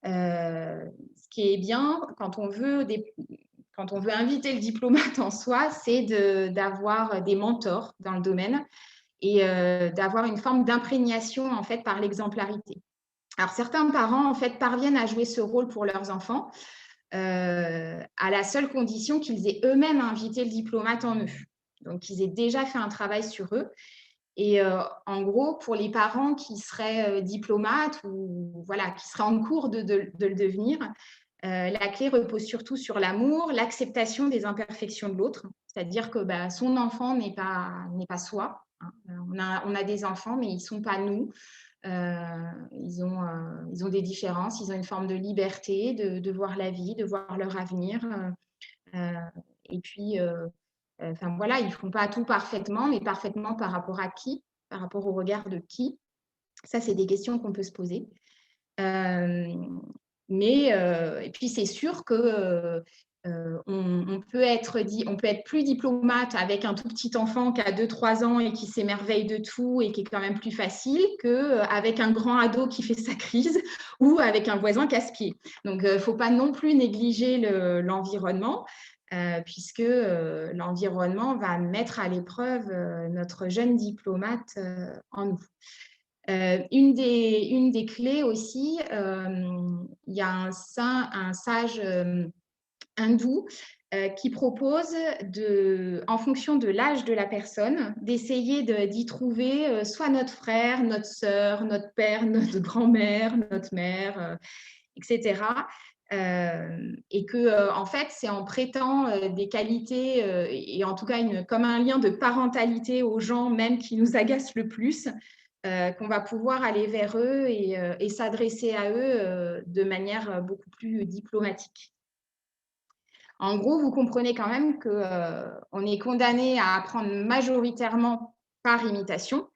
Ce qui est bien quand on veut inviter le diplomate en soi, c'est d'avoir des mentors dans le domaine et d'avoir une forme d'imprégnation en fait par l'exemplarité. Alors, certains parents, en fait, parviennent à jouer ce rôle pour leurs enfants à la seule condition qu'ils aient eux-mêmes invité le diplomate en eux. Donc, qu'ils aient déjà fait un travail sur eux. Et en gros, pour les parents qui seraient diplomates ou voilà, qui seraient en cours de le devenir, la clé repose surtout sur l'amour, l'acceptation des imperfections de l'autre, c'est-à-dire que son enfant n'est pas soi. Hein. On a des enfants, mais ils ne sont pas nous. Ils ont des différences, ils ont une forme de liberté de voir la vie, de voir leur avenir. Et puis, enfin voilà, ils ne font pas tout parfaitement, mais parfaitement par rapport à qui? Par rapport au regard de qui? Ça, c'est des questions qu'on peut se poser. Et puis, c'est sûr que on peut être plus diplomate avec un tout petit enfant qui a 2-3 ans et qui s'émerveille de tout et qui est quand même plus facile qu'avec un grand ado qui fait sa crise ou avec un voisin casse-pied. Donc, il ne faut pas non plus négliger l'environnement. Puisque l'environnement va mettre à l'épreuve notre jeune diplomate en nous. Une des clés aussi, il y a un sage hindou qui propose, en fonction de l'âge de la personne, d'essayer d'y trouver soit notre frère, notre sœur, notre père, notre grand-mère, notre mère, etc. Et que, en fait, c'est en prêtant des qualités et en tout cas comme un lien de parentalité aux gens même qui nous agacent le plus, qu'on va pouvoir aller vers eux et s'adresser à eux de manière beaucoup plus diplomatique. En gros, vous comprenez quand même qu'on est condamné à apprendre majoritairement par imitation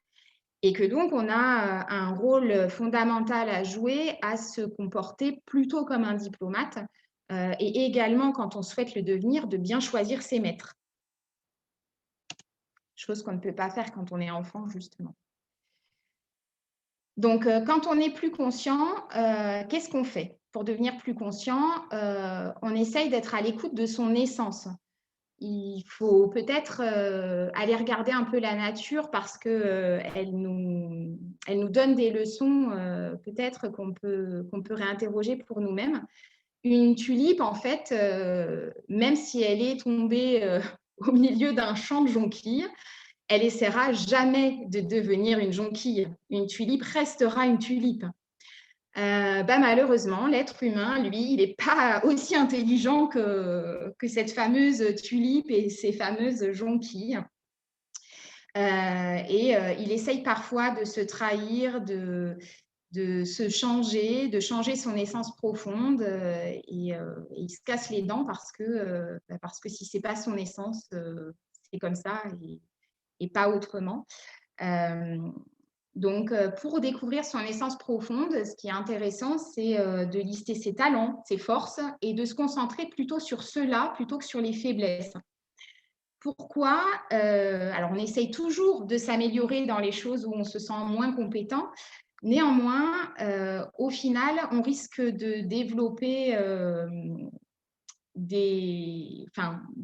et que donc on a un rôle fondamental à jouer à se comporter plutôt comme un diplomate et également, quand on souhaite le devenir, de bien choisir ses maîtres. Chose qu'on ne peut pas faire quand on est enfant, justement. Donc, quand on est plus conscient, qu'est-ce qu'on fait? Pour devenir plus conscient, on essaye d'être à l'écoute de son essence. Il faut peut-être aller regarder un peu la nature parce qu'elle nous donne des leçons peut-être qu'on peut réinterroger pour nous-mêmes. Une tulipe, en fait, même si elle est tombée au milieu d'un champ de jonquilles, elle n'essaiera jamais de devenir une jonquille. Une tulipe restera une tulipe. Malheureusement, l'être humain, lui, il n'est pas aussi intelligent que cette fameuse tulipe et ces fameuses jonquilles. Il essaye parfois de se trahir, de se changer, de changer son essence profonde et il se casse les dents parce que si ce n'est pas son essence, c'est comme ça et pas autrement. Donc, pour découvrir son essence profonde, ce qui est intéressant, c'est de lister ses talents, ses forces et de se concentrer plutôt sur ceux-là plutôt que sur les faiblesses. Pourquoi? Alors, on essaye toujours de s'améliorer dans les choses où on se sent moins compétent. Néanmoins, au final, on risque de développer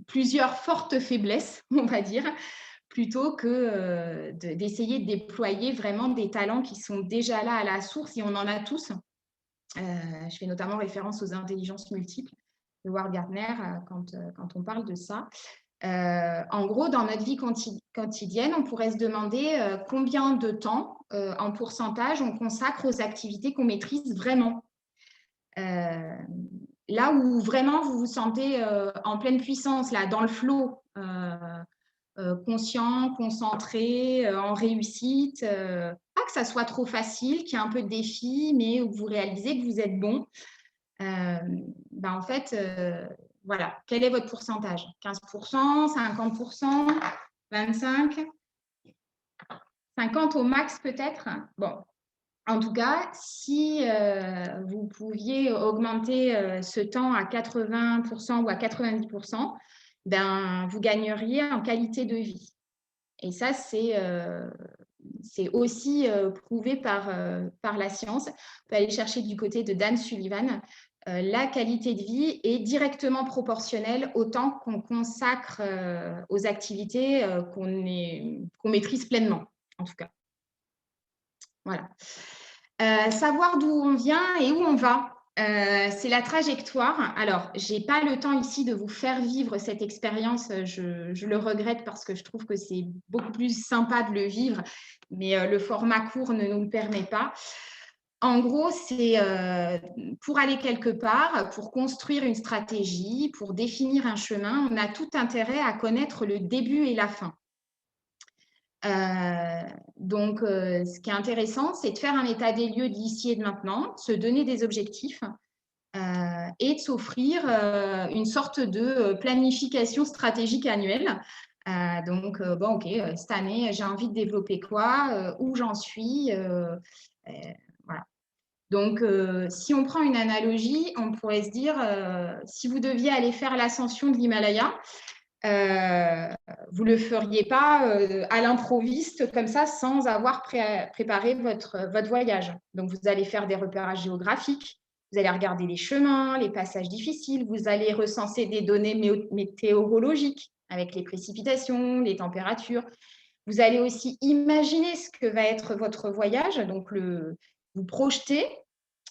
plusieurs fortes faiblesses, on va dire, plutôt que d'essayer de déployer vraiment des talents qui sont déjà là à la source, et on en a tous. Je fais notamment référence aux intelligences multiples de Howard Gardner quand on parle de ça. En gros, dans notre vie quotidienne, on pourrait se demander combien de temps, en pourcentage, on consacre aux activités qu'on maîtrise vraiment. Là où vraiment vous vous sentez en pleine puissance, là, dans le flow, conscient, concentré, en réussite. Pas que ça soit trop facile, qu'il y ait un peu de défi, mais où vous réalisez que vous êtes bon. En fait, voilà, quel est votre pourcentage? 15%, 50%, 25%, 50% au max peut-être? Bon, en tout cas, si vous pouviez augmenter ce temps à 80% ou à 90%, vous gagneriez en qualité de vie. Et ça, c'est aussi prouvé par la science. On peut aller chercher du côté de Dan Sullivan. La qualité de vie est directement proportionnelle au temps qu'on consacre aux activités qu'on maîtrise pleinement, en tout cas. Voilà. Savoir d'où on vient et où on va. C'est la trajectoire. Alors, je n'ai pas le temps ici de vous faire vivre cette expérience. Je le regrette parce que je trouve que c'est beaucoup plus sympa de le vivre, mais le format court ne nous le permet pas. En gros, c'est pour aller quelque part, pour construire une stratégie, pour définir un chemin, on a tout intérêt à connaître le début et la fin. Donc, ce qui est intéressant, c'est de faire un état des lieux de l'ici et de maintenant, de se donner des objectifs et de s'offrir une sorte de planification stratégique annuelle. Donc, bon, OK, cette année, j'ai envie de développer quoi, où j'en suis, voilà. Donc, si on prend une analogie, on pourrait se dire, si vous deviez aller faire l'ascension de l'Himalaya, vous ne le feriez pas à l'improviste comme ça sans avoir préparé votre voyage. Donc, vous allez faire des repérages géographiques, vous allez regarder les chemins, les passages difficiles, vous allez recenser des données météorologiques avec les précipitations, les températures. Vous allez aussi imaginer ce que va être votre voyage, donc vous projeter,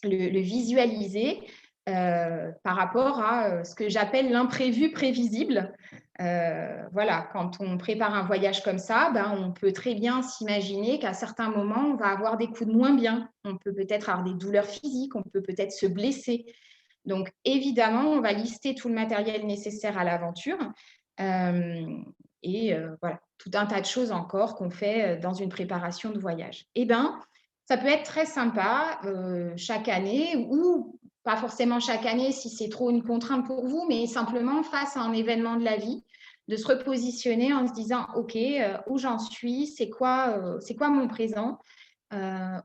le visualiser par rapport à ce que j'appelle l'imprévu prévisible. Voilà, quand on prépare un voyage comme ça, on peut très bien s'imaginer qu'à certains moments, on va avoir des coups de moins bien. On peut peut-être avoir des douleurs physiques, on peut peut-être se blesser. Donc, évidemment, on va lister tout le matériel nécessaire à l'aventure. Voilà, tout un tas de choses encore qu'on fait dans une préparation de voyage. Ça peut être très sympa chaque année ou pas forcément chaque année si c'est trop une contrainte pour vous, mais simplement face à un événement de la vie, de se repositionner en se disant « Ok, où j'en suis, c'est quoi mon présent,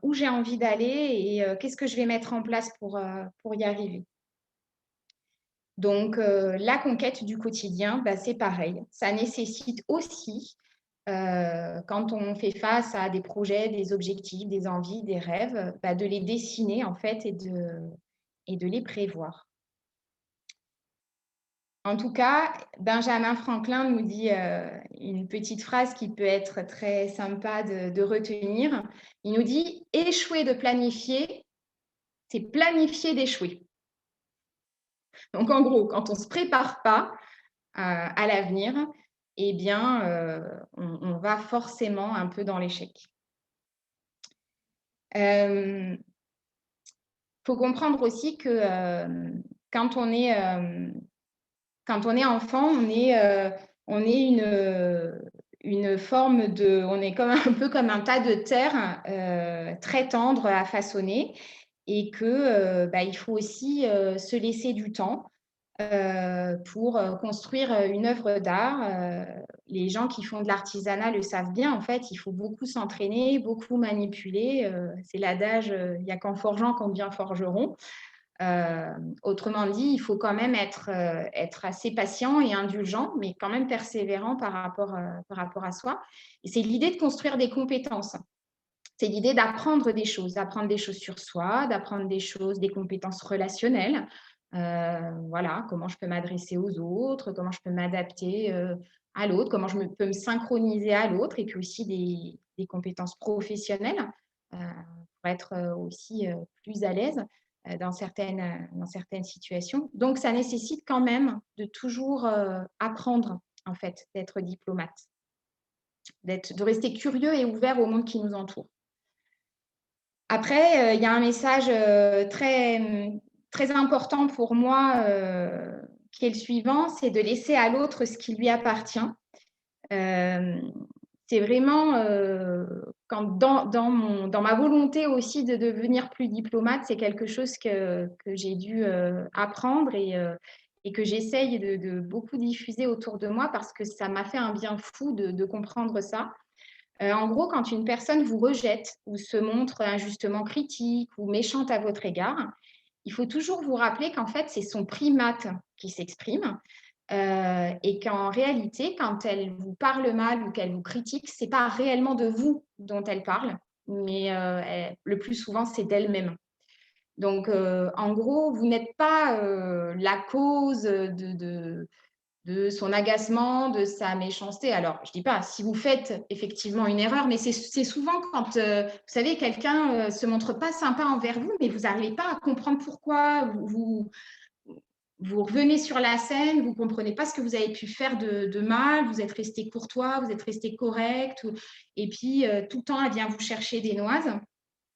où j'ai envie d'aller et qu'est-ce que je vais mettre en place pour y arriver ?» Donc, la conquête du quotidien, c'est pareil. Ça nécessite aussi, quand on fait face à des projets, des objectifs, des envies, des rêves, de les dessiner en fait et de les prévoir. En tout cas, Benjamin Franklin nous dit une petite phrase qui peut être très sympa de retenir. Il nous dit « Échouer de planifier, c'est planifier d'échouer ». Donc, en gros, quand on ne se prépare pas à l'avenir, eh bien, on va forcément un peu dans l'échec. Il faut comprendre aussi que quand on est enfant, on est une forme de, on est comme un peu comme un tas de terre très tendre à façonner et que il faut aussi se laisser du temps pour construire une œuvre d'art. Les gens qui font de l'artisanat le savent bien, en fait, il faut beaucoup s'entraîner, beaucoup manipuler. C'est l'adage, il n'y a qu'en forgeant qu'on devient forgeron. Autrement dit, il faut quand même être assez patient et indulgent, mais quand même persévérant par rapport à soi. Et c'est l'idée de construire des compétences. C'est l'idée d'apprendre des choses sur soi, d'apprendre des compétences relationnelles. Voilà, comment je peux m'adresser aux autres, comment je peux m'adapter à l'autre, comment peux me synchroniser à l'autre, et puis aussi des compétences professionnelles pour être aussi plus à l'aise dans certaines situations. Donc, ça nécessite quand même de toujours apprendre, en fait, d'être diplomate, de rester curieux et ouvert au monde qui nous entoure. Après, il y a un message très, très important pour moi qui est le suivant, c'est de laisser à l'autre ce qui lui appartient. C'est vraiment, dans ma volonté aussi de devenir plus diplomate, c'est quelque chose que j'ai dû apprendre et que j'essaye de beaucoup diffuser autour de moi parce que ça m'a fait un bien fou de comprendre ça. En gros, quand une personne vous rejette ou se montre injustement critique ou méchante à votre égard, il faut toujours vous rappeler qu'en fait, c'est son primate qui s'exprime et qu'en réalité, quand elle vous parle mal ou qu'elle vous critique, ce n'est pas réellement de vous dont elle parle, mais le plus souvent, c'est d'elle-même. Donc, en gros, vous n'êtes pas la cause de son agacement, de sa méchanceté. Alors, je ne dis pas, si vous faites effectivement une erreur, mais c'est souvent quand, vous savez, quelqu'un ne se montre pas sympa envers vous, mais vous n'arrivez pas à comprendre pourquoi, vous revenez sur la scène, vous ne comprenez pas ce que vous avez pu faire de mal, vous êtes resté courtois, vous êtes resté correct, et puis tout le temps, elle vient vous chercher des noises.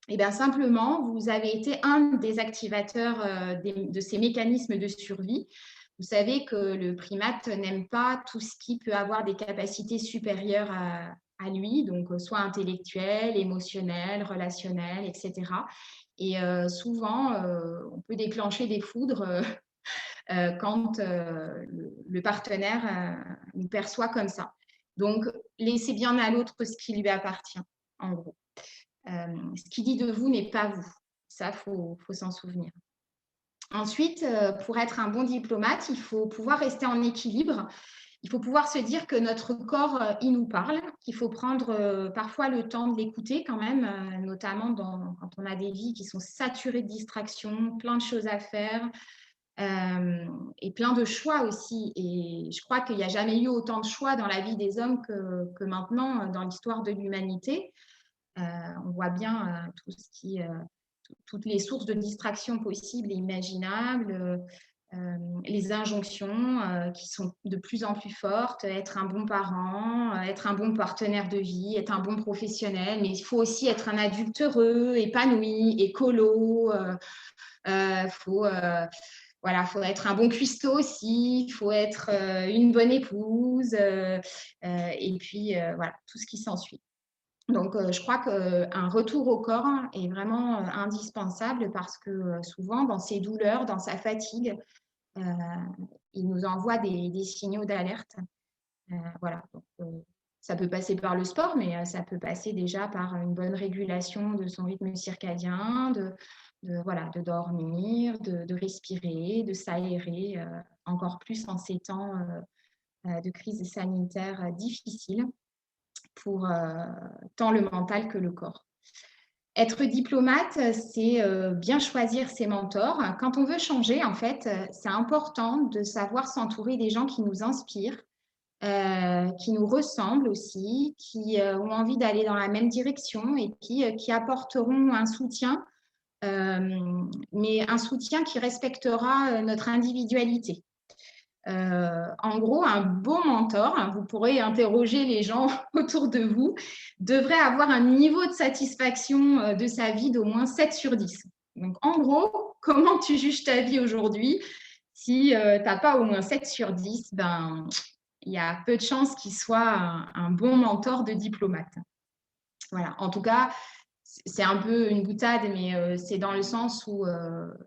Et bien simplement, vous avez été un des activateurs de ces mécanismes de survie. Vous savez que le primate n'aime pas tout ce qui peut avoir des capacités supérieures à lui, donc soit intellectuelles, émotionnelles, relationnelles, etc. Et souvent, on peut déclencher des foudres quand le partenaire nous perçoit comme ça. Donc, laissez bien à l'autre ce qui lui appartient, en gros. Ce qu'il dit de vous n'est pas vous. Ça, faut s'en souvenir. Ensuite, pour être un bon diplomate, il faut pouvoir rester en équilibre. Il faut pouvoir se dire que notre corps, il nous parle, qu'il faut prendre parfois le temps de l'écouter quand même, notamment quand on a des vies qui sont saturées de distractions, plein de choses à faire, et plein de choix aussi. Et je crois qu'il n'y a jamais eu autant de choix dans la vie des hommes que maintenant dans l'histoire de l'humanité. On voit bien toutes les sources de distraction possibles et imaginables, les injonctions qui sont de plus en plus fortes, être un bon parent, être un bon partenaire de vie, être un bon professionnel, mais il faut aussi être un adulte heureux, épanoui, écolo, faut être un bon cuistot aussi, il faut être une bonne épouse, et puis voilà, tout ce qui s'ensuit. Donc, je crois qu'un retour au corps est vraiment indispensable parce que souvent, dans ses douleurs, dans sa fatigue, il nous envoie des signaux d'alerte. Voilà. Donc, ça peut passer par le sport, mais ça peut passer déjà par une bonne régulation de son rythme circadien, de dormir, de respirer, de s'aérer, encore plus en ces temps de crise sanitaire difficile pour tant le mental que le corps. Être diplomate, c'est bien choisir ses mentors. Quand on veut changer, en fait, c'est important de savoir s'entourer des gens qui nous inspirent, qui nous ressemblent aussi, qui ont envie d'aller dans la même direction et qui apporteront un soutien, mais un soutien qui respectera notre individualité. En gros, un bon mentor, vous pourrez interroger les gens autour de vous, devrait avoir un niveau de satisfaction de sa vie d'au moins 7 sur 10. Donc, en gros, comment tu juges ta vie aujourd'hui? Si tu n'as pas au moins 7 sur 10, ben, il y a peu de chances qu'il soit un bon mentor de diplomate. Voilà. En tout cas, c'est un peu une boutade, mais c'est dans le sens où,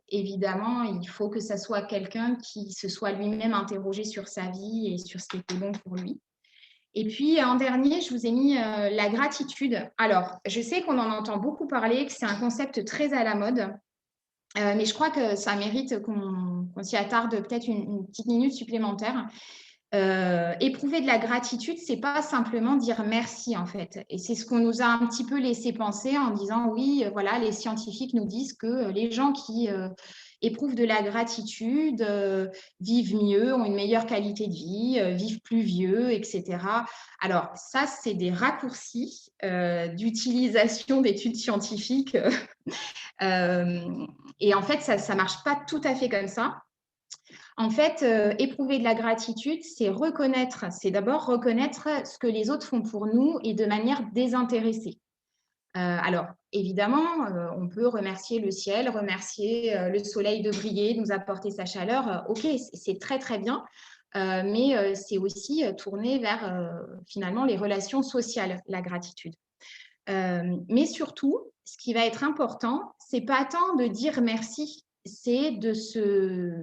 évidemment, il faut que ça soit quelqu'un qui se soit lui-même interrogé sur sa vie et sur ce qui était bon pour lui. Et puis, en dernier, je vous ai mis la gratitude. Alors, je sais qu'on en entend beaucoup parler, que c'est un concept très à la mode, mais je crois que ça mérite qu'on s'y attarde peut-être une petite minute supplémentaire. Éprouver de la gratitude, c'est pas simplement dire merci en fait. Et c'est ce qu'on nous a un petit peu laissé penser en disant oui, voilà, les scientifiques nous disent que les gens qui éprouvent de la gratitude vivent mieux, ont une meilleure qualité de vie, vivent plus vieux, etc. Alors ça, c'est des raccourcis d'utilisation d'études scientifiques. Et en fait, ça marche pas tout à fait comme ça. En fait, éprouver de la gratitude, c'est d'abord reconnaître ce que les autres font pour nous et de manière désintéressée. Alors, évidemment, on peut remercier le ciel, remercier le soleil de briller, de nous apporter sa chaleur. Ok, c'est très, très bien, mais c'est aussi tourné vers finalement les relations sociales, la gratitude. Mais surtout, ce qui va être important, c'est pas tant de dire merci, c'est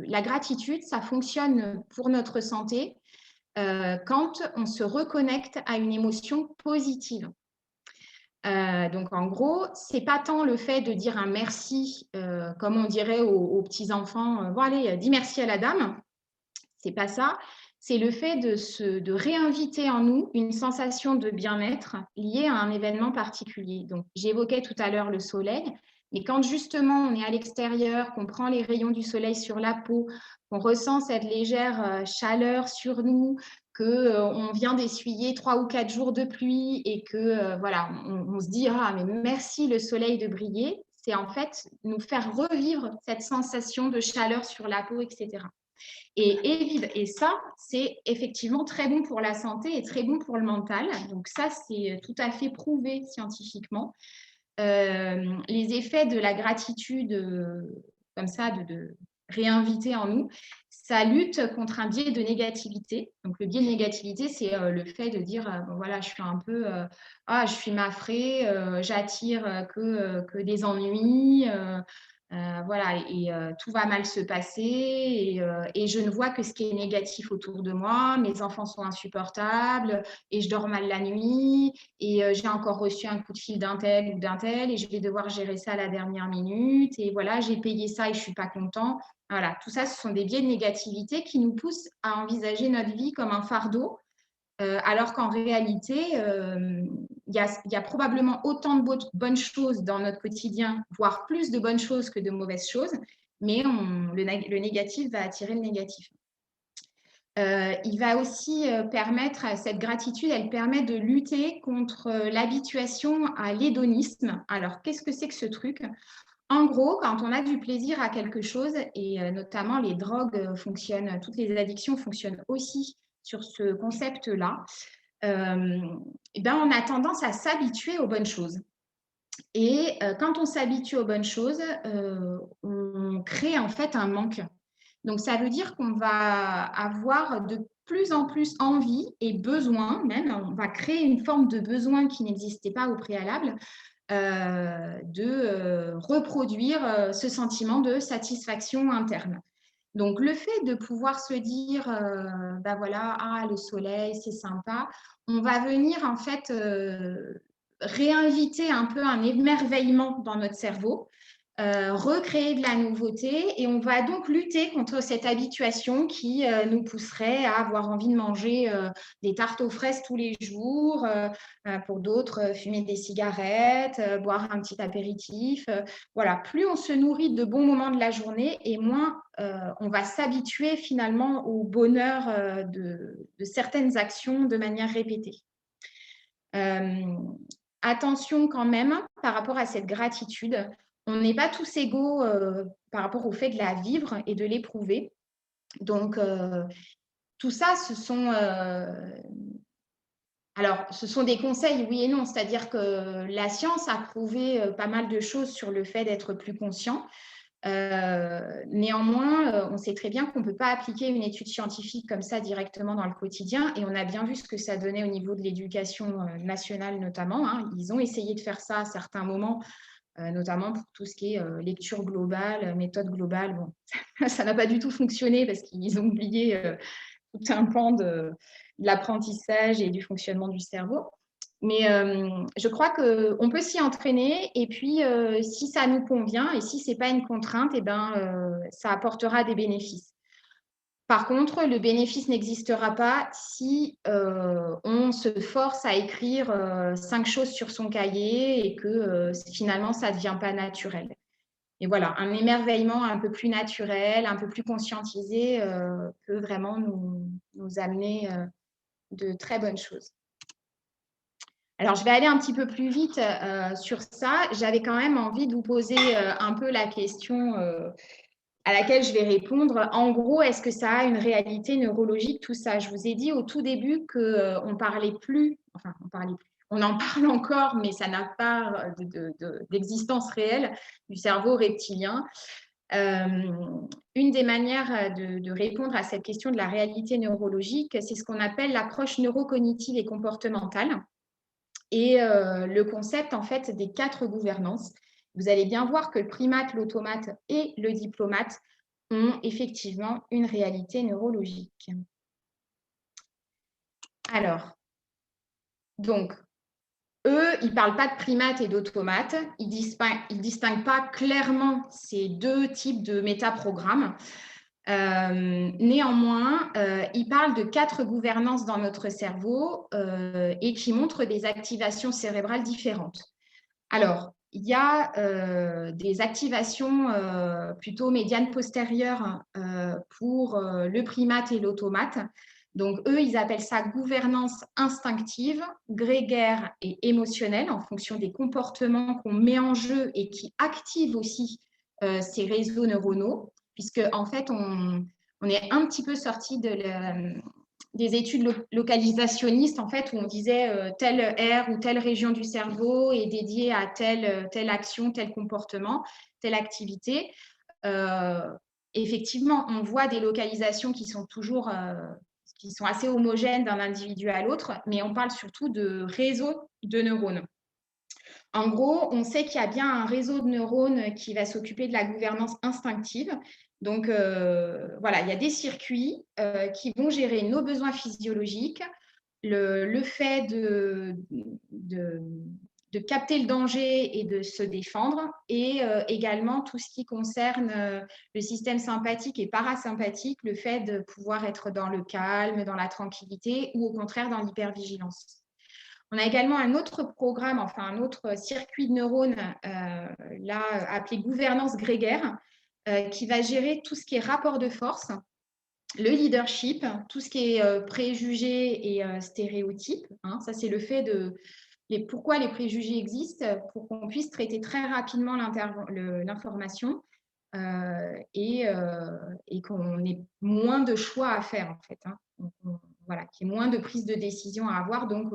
la gratitude, ça fonctionne pour notre santé quand on se reconnecte à une émotion positive. Donc en gros, c'est pas tant le fait de dire un merci, comme on dirait aux petits enfants, bon allez, dis merci à la dame. C'est pas ça. C'est le fait de réinviter en nous une sensation de bien-être liée à un événement particulier. Donc, j'évoquais tout à l'heure le soleil, Et quand justement on est à l'extérieur, qu'on prend les rayons du soleil sur la peau, qu'on ressent cette légère chaleur sur nous, qu'on vient d'essuyer 3 ou 4 jours de pluie et que voilà, on se dit « Ah, mais merci le soleil de briller », c'est en fait nous faire revivre cette sensation de chaleur sur la peau, etc. Et ça, c'est effectivement très bon pour la santé et très bon pour le mental. Donc ça, c'est tout à fait prouvé scientifiquement. Les effets de la gratitude, comme ça, de réinviter en nous, ça lutte contre un biais de négativité. Donc le biais de négativité, c'est le fait de dire, bon, voilà, je suis un peu, je suis mafrée, j'attire que des ennuis. Voilà, et tout va mal se passer et je ne vois que ce qui est négatif autour de moi. Mes enfants sont insupportables et je dors mal la nuit et j'ai encore reçu un coup de fil d'un tel ou d'un tel et je vais devoir gérer ça à la dernière minute et voilà, j'ai payé ça et je ne suis pas content. Voilà, tout ça, ce sont des biais de négativité qui nous poussent à envisager notre vie comme un fardeau. Alors qu'en réalité, il y a probablement autant de bonnes choses dans notre quotidien, voire plus de bonnes choses que de mauvaises choses, mais le négatif va attirer le négatif. Il va aussi permettre, cette gratitude, elle permet de lutter contre l'habituation à l'hédonisme. Alors, qu'est-ce que c'est que ce truc ? En gros, quand on a du plaisir à quelque chose, et notamment les drogues fonctionnent, toutes les addictions fonctionnent aussi sur ce concept-là, on a tendance à s'habituer aux bonnes choses. Et quand on s'habitue aux bonnes choses, on crée en fait un manque. Donc, ça veut dire qu'on va avoir de plus en plus envie et besoin, même, on va créer une forme de besoin qui n'existait pas au préalable, de reproduire ce sentiment de satisfaction interne. Donc, le fait de pouvoir se dire, voilà, le soleil, c'est sympa, on va venir en fait réinviter un peu un émerveillement dans notre cerveau, recréer de la nouveauté et on va donc lutter contre cette habituation qui nous pousserait à avoir envie de manger des tartes aux fraises tous les jours, pour d'autres fumer des cigarettes, boire un petit apéritif. Voilà, plus on se nourrit de bons moments de la journée et moins on va s'habituer finalement au bonheur de certaines actions de manière répétée. Attention quand même par rapport à cette gratitude, on n'est pas tous égaux par rapport au fait de la vivre et de l'éprouver. Donc, tout ça, ce sont des conseils, oui et non. C'est-à-dire que la science a prouvé pas mal de choses sur le fait d'être plus conscient. Néanmoins, on sait très bien qu'on ne peut pas appliquer une étude scientifique comme ça directement dans le quotidien et on a bien vu ce que ça donnait au niveau de l'éducation nationale notamment, hein. Ils ont essayé de faire ça à certains moments, notamment pour tout ce qui est lecture globale, méthode globale. Bon, ça n'a pas du tout fonctionné parce qu'ils ont oublié tout un pan de l'apprentissage et du fonctionnement du cerveau. Mais je crois qu'on peut s'y entraîner et puis si ça nous convient et si ce n'est pas une contrainte, ça apportera des bénéfices. Par contre, le bénéfice n'existera pas si on se force à écrire 5 choses sur son cahier et que finalement, ça ne devient pas naturel. Et voilà, un émerveillement un peu plus naturel, un peu plus conscientisé peut vraiment nous amener de très bonnes choses. Alors, je vais aller un petit peu plus vite sur ça. J'avais quand même envie de vous poser un peu la question à laquelle je vais répondre. En gros, est-ce que ça a une réalité neurologique, tout ça? Je vous ai dit au tout début qu'on ne parlait plus, enfin, on en parle encore, mais ça n'a pas d'existence réelle du cerveau reptilien. Une des manières de répondre à cette question de la réalité neurologique, c'est ce qu'on appelle l'approche neurocognitive et comportementale et le concept en fait des 4 gouvernances. Vous allez bien voir que le primate, l'automate et le diplomate ont effectivement une réalité neurologique. Alors, donc, eux, ils ne parlent pas de primates et d'automates. Ils ne distinguent pas clairement ces 2 types de métaprogrammes. Néanmoins, ils parlent de 4 gouvernances dans notre cerveau et qui montrent des activations cérébrales différentes. Alors, il y a des activations plutôt médianes postérieures pour le primate et l'automate. Donc, eux, ils appellent ça gouvernance instinctive, grégaire et émotionnelle en fonction des comportements qu'on met en jeu et qui activent aussi ces réseaux neuronaux, puisque en fait, on est un petit peu sorti des études localisationnistes, en fait, où on disait telle aire ou telle région du cerveau est dédiée à telle action, tel comportement, telle activité. Effectivement, on voit des localisations qui sont toujours qui sont assez homogènes d'un individu à l'autre, mais on parle surtout de réseaux de neurones. En gros, on sait qu'il y a bien un réseau de neurones qui va s'occuper de la gouvernance instinctive. Donc, voilà, il y a des circuits qui vont gérer nos besoins physiologiques, le fait de capter le danger et de se défendre, et également tout ce qui concerne le système sympathique et parasympathique, le fait de pouvoir être dans le calme, dans la tranquillité ou au contraire dans l'hypervigilance. On a également un autre programme, enfin un autre circuit de neurones, là appelé gouvernance grégaire, qui va gérer tout ce qui est rapport de force, le leadership, tout ce qui est préjugés et stéréotypes. Hein, ça, c'est le fait de pourquoi les préjugés existent, pour qu'on puisse traiter très rapidement l'information et qu'on ait moins de choix à faire, en fait. Hein. Donc, voilà, qu'il y ait moins de prise de décision à avoir. Donc,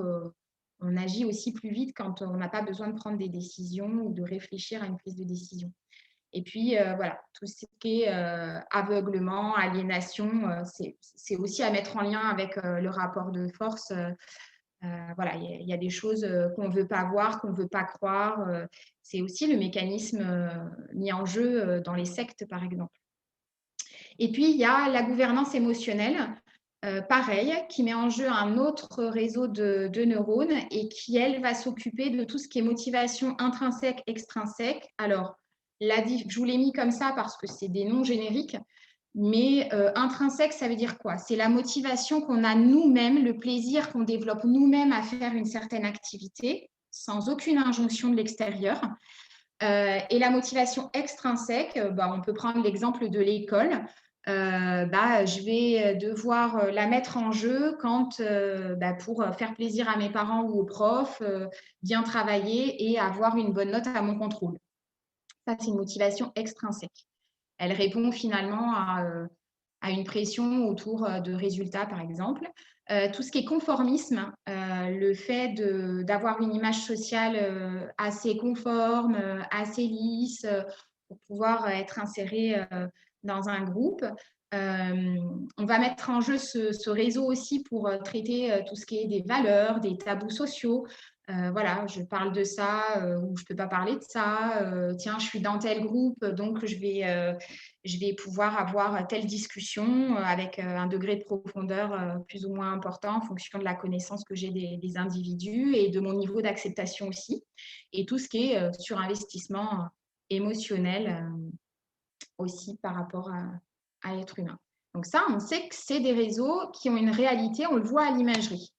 on agit aussi plus vite quand on n'a pas besoin de prendre des décisions ou de réfléchir à une prise de décision. Et puis, voilà, tout ce qui est aveuglement, aliénation, c'est aussi à mettre en lien avec le rapport de force. Voilà, il y a des choses qu'on ne veut pas voir, qu'on ne veut pas croire. C'est aussi le mécanisme mis en jeu dans les sectes, par exemple. Et puis, il y a la gouvernance émotionnelle, pareil, qui met en jeu un autre réseau de neurones et qui, elle, va s'occuper de tout ce qui est motivation intrinsèque, extrinsèque. Alors, je vous l'ai mis comme ça parce que c'est des noms génériques, mais intrinsèque, ça veut dire quoi? C'est la motivation qu'on a nous-mêmes, le plaisir qu'on développe nous-mêmes à faire une certaine activité, sans aucune injonction de l'extérieur. Et la motivation extrinsèque, on peut prendre l'exemple de l'école. Je vais devoir la mettre en jeu quand, pour faire plaisir à mes parents ou aux profs, bien travailler et avoir une bonne note à mon contrôle. Ça, c'est une motivation extrinsèque. Elle répond finalement à une pression autour de résultats, par exemple. Tout ce qui est conformisme, le fait d'avoir une image sociale assez conforme, assez lisse, pour pouvoir être inséré dans un groupe. On va mettre en jeu ce réseau aussi pour traiter tout ce qui est des valeurs, des tabous sociaux. Voilà, je parle de ça ou je ne peux pas parler de ça. Tiens, je suis dans tel groupe, donc je vais pouvoir avoir telle discussion avec un degré de profondeur plus ou moins important en fonction de la connaissance que j'ai des individus et de mon niveau d'acceptation aussi. Et tout ce qui est surinvestissement émotionnel aussi par rapport à l'être humain. Donc ça, on sait que c'est des réseaux qui ont une réalité, on le voit à l'imagerie.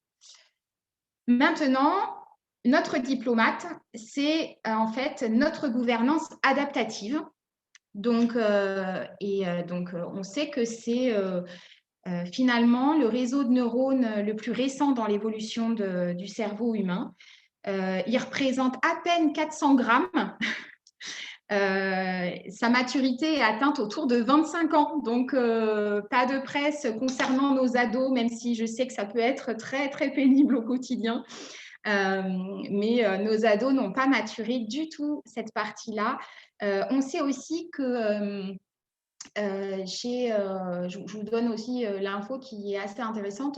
Maintenant, notre diplomate, c'est en fait notre gouvernance adaptative. Donc, on sait que c'est finalement le réseau de neurones le plus récent dans l'évolution du cerveau humain. Il représente à peine 400 grammes. Sa maturité est atteinte autour de 25 ans. Donc, pas de presse concernant nos ados, même si je sais que ça peut être très, très pénible au quotidien. Mais nos ados n'ont pas maturé du tout cette partie-là. On sait aussi que je vous donne aussi l'info qui est assez intéressante.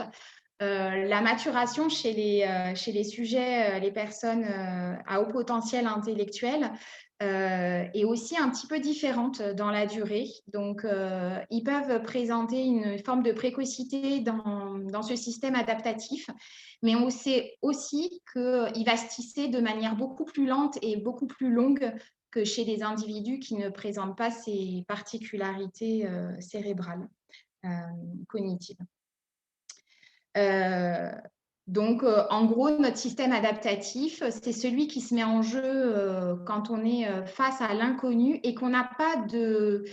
La maturation chez les sujets, les personnes à haut potentiel intellectuel est aussi un petit peu différente dans la durée. Donc, ils peuvent présenter une forme de précocité dans ce système adaptatif, mais on sait aussi qu'il va se tisser de manière beaucoup plus lente et beaucoup plus longue que chez des individus qui ne présentent pas ces particularités cérébrales, cognitives. Donc, en gros, notre système adaptatif, c'est celui qui se met en jeu quand on est face à l'inconnu et qu'on n'a pas de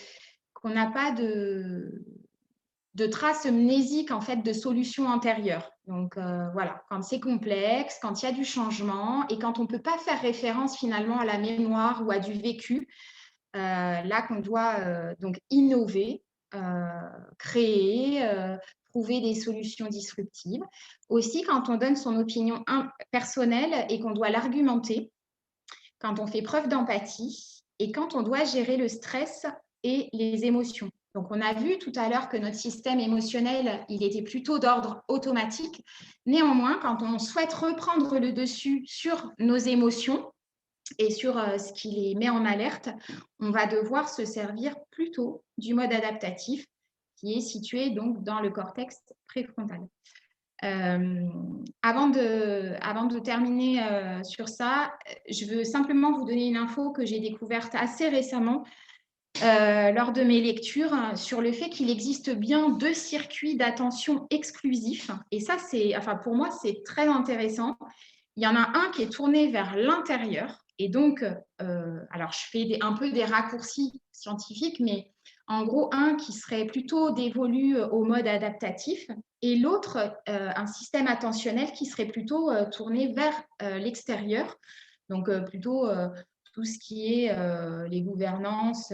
traces mnésiques en fait de solutions antérieures. Donc voilà, quand c'est complexe, quand il y a du changement et quand on ne peut pas faire référence finalement à la mémoire ou à du vécu, là qu'on doit donc innover, créer, trouver des solutions disruptives. Aussi, quand on donne son opinion personnelle et qu'on doit l'argumenter, quand on fait preuve d'empathie et quand on doit gérer le stress et les émotions. Donc, on a vu tout à l'heure que notre système émotionnel, il était plutôt d'ordre automatique. Néanmoins, quand on souhaite reprendre le dessus sur nos émotions et sur ce qui les met en alerte, on va devoir se servir plutôt du mode adaptatif qui est situé donc dans le cortex préfrontal. Avant de terminer sur ça, je veux simplement vous donner une info que j'ai découverte assez récemment lors de mes lectures sur le fait qu'il existe bien 2 circuits d'attention exclusifs. Et ça, pour moi, c'est très intéressant. Il y en a un qui est tourné vers l'intérieur. Et donc, alors je fais un peu des raccourcis scientifiques, mais en gros, un qui serait plutôt dévolu au mode adaptatif et l'autre, un système attentionnel qui serait plutôt tourné vers l'extérieur. Donc, plutôt tout ce qui est les gouvernances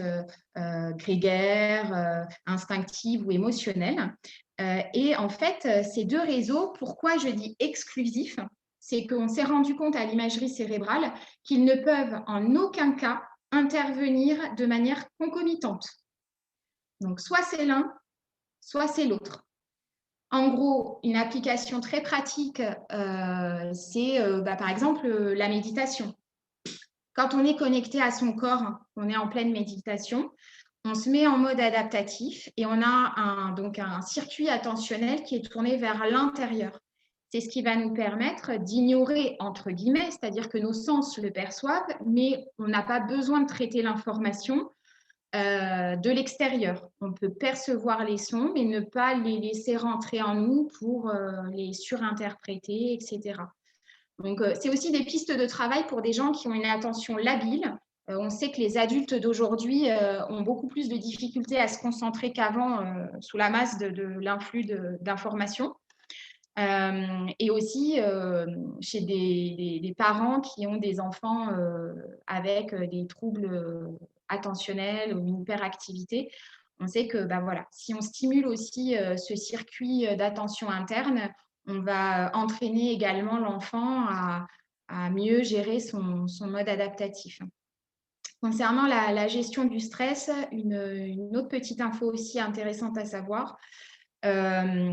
grégaires, instinctives ou émotionnelles. Et en fait, ces 2 réseaux, pourquoi je dis exclusifs ? C'est qu'on s'est rendu compte à l'imagerie cérébrale qu'ils ne peuvent en aucun cas intervenir de manière concomitante. Donc, soit c'est l'un, soit c'est l'autre. En gros, une application très pratique, c'est par exemple la méditation. Quand on est connecté à son corps, on est en pleine méditation, on se met en mode adaptatif et on a donc un circuit attentionnel qui est tourné vers l'intérieur. C'est ce qui va nous permettre d'ignorer, entre guillemets, c'est-à-dire que nos sens le perçoivent, mais on n'a pas besoin de traiter l'information de l'extérieur. On peut percevoir les sons, mais ne pas les laisser rentrer en nous pour les surinterpréter, etc. Donc, c'est aussi des pistes de travail pour des gens qui ont une attention labile. On sait que les adultes d'aujourd'hui ont beaucoup plus de difficultés à se concentrer qu'avant sous la masse de l'influx d'informations. Et aussi chez des parents qui ont des enfants avec des troubles attentionnels ou une hyperactivité. On sait que voilà, si on stimule aussi ce circuit d'attention interne, on va entraîner également l'enfant à mieux gérer son mode adaptatif. Concernant la gestion du stress, une autre petite info aussi intéressante à savoir, le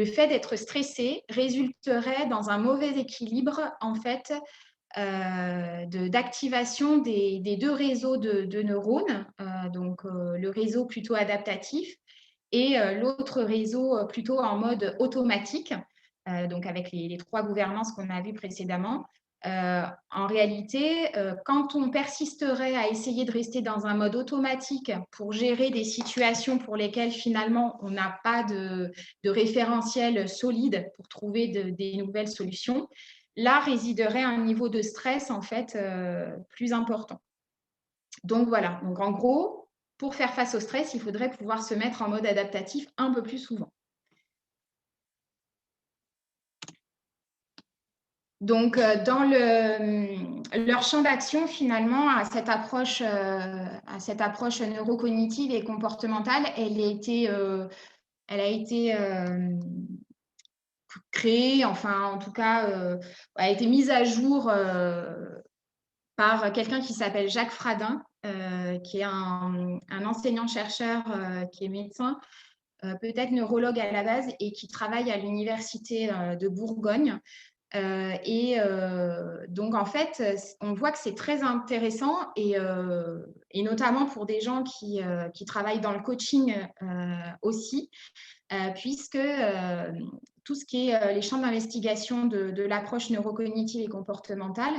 fait d'être stressé résulterait dans un mauvais équilibre en fait d'activation des 2 réseaux de neurones, donc le réseau plutôt adaptatif et l'autre réseau plutôt en mode automatique, donc avec les 3 gouvernances qu'on a vues précédemment. En réalité, quand on persisterait à essayer de rester dans un mode automatique pour gérer des situations pour lesquelles finalement on n'a pas de référentiel solide pour trouver des nouvelles solutions, là résiderait un niveau de stress en fait plus important. Donc voilà, donc en gros, pour faire face au stress, il faudrait pouvoir se mettre en mode adaptatif un peu plus souvent. Donc, dans leur champ d'action, finalement, à cette approche neurocognitive et comportementale, elle a été créée, enfin, en tout cas, a été mise à jour par quelqu'un qui s'appelle Jacques Fradin, qui est un enseignant-chercheur qui est médecin, peut-être neurologue à la base, et qui travaille à l'université de Bourgogne. Donc, en fait, on voit que c'est très intéressant et notamment pour des gens qui travaillent dans le coaching aussi, puisque tout ce qui est les champs d'investigation de l'approche neurocognitive et comportementale,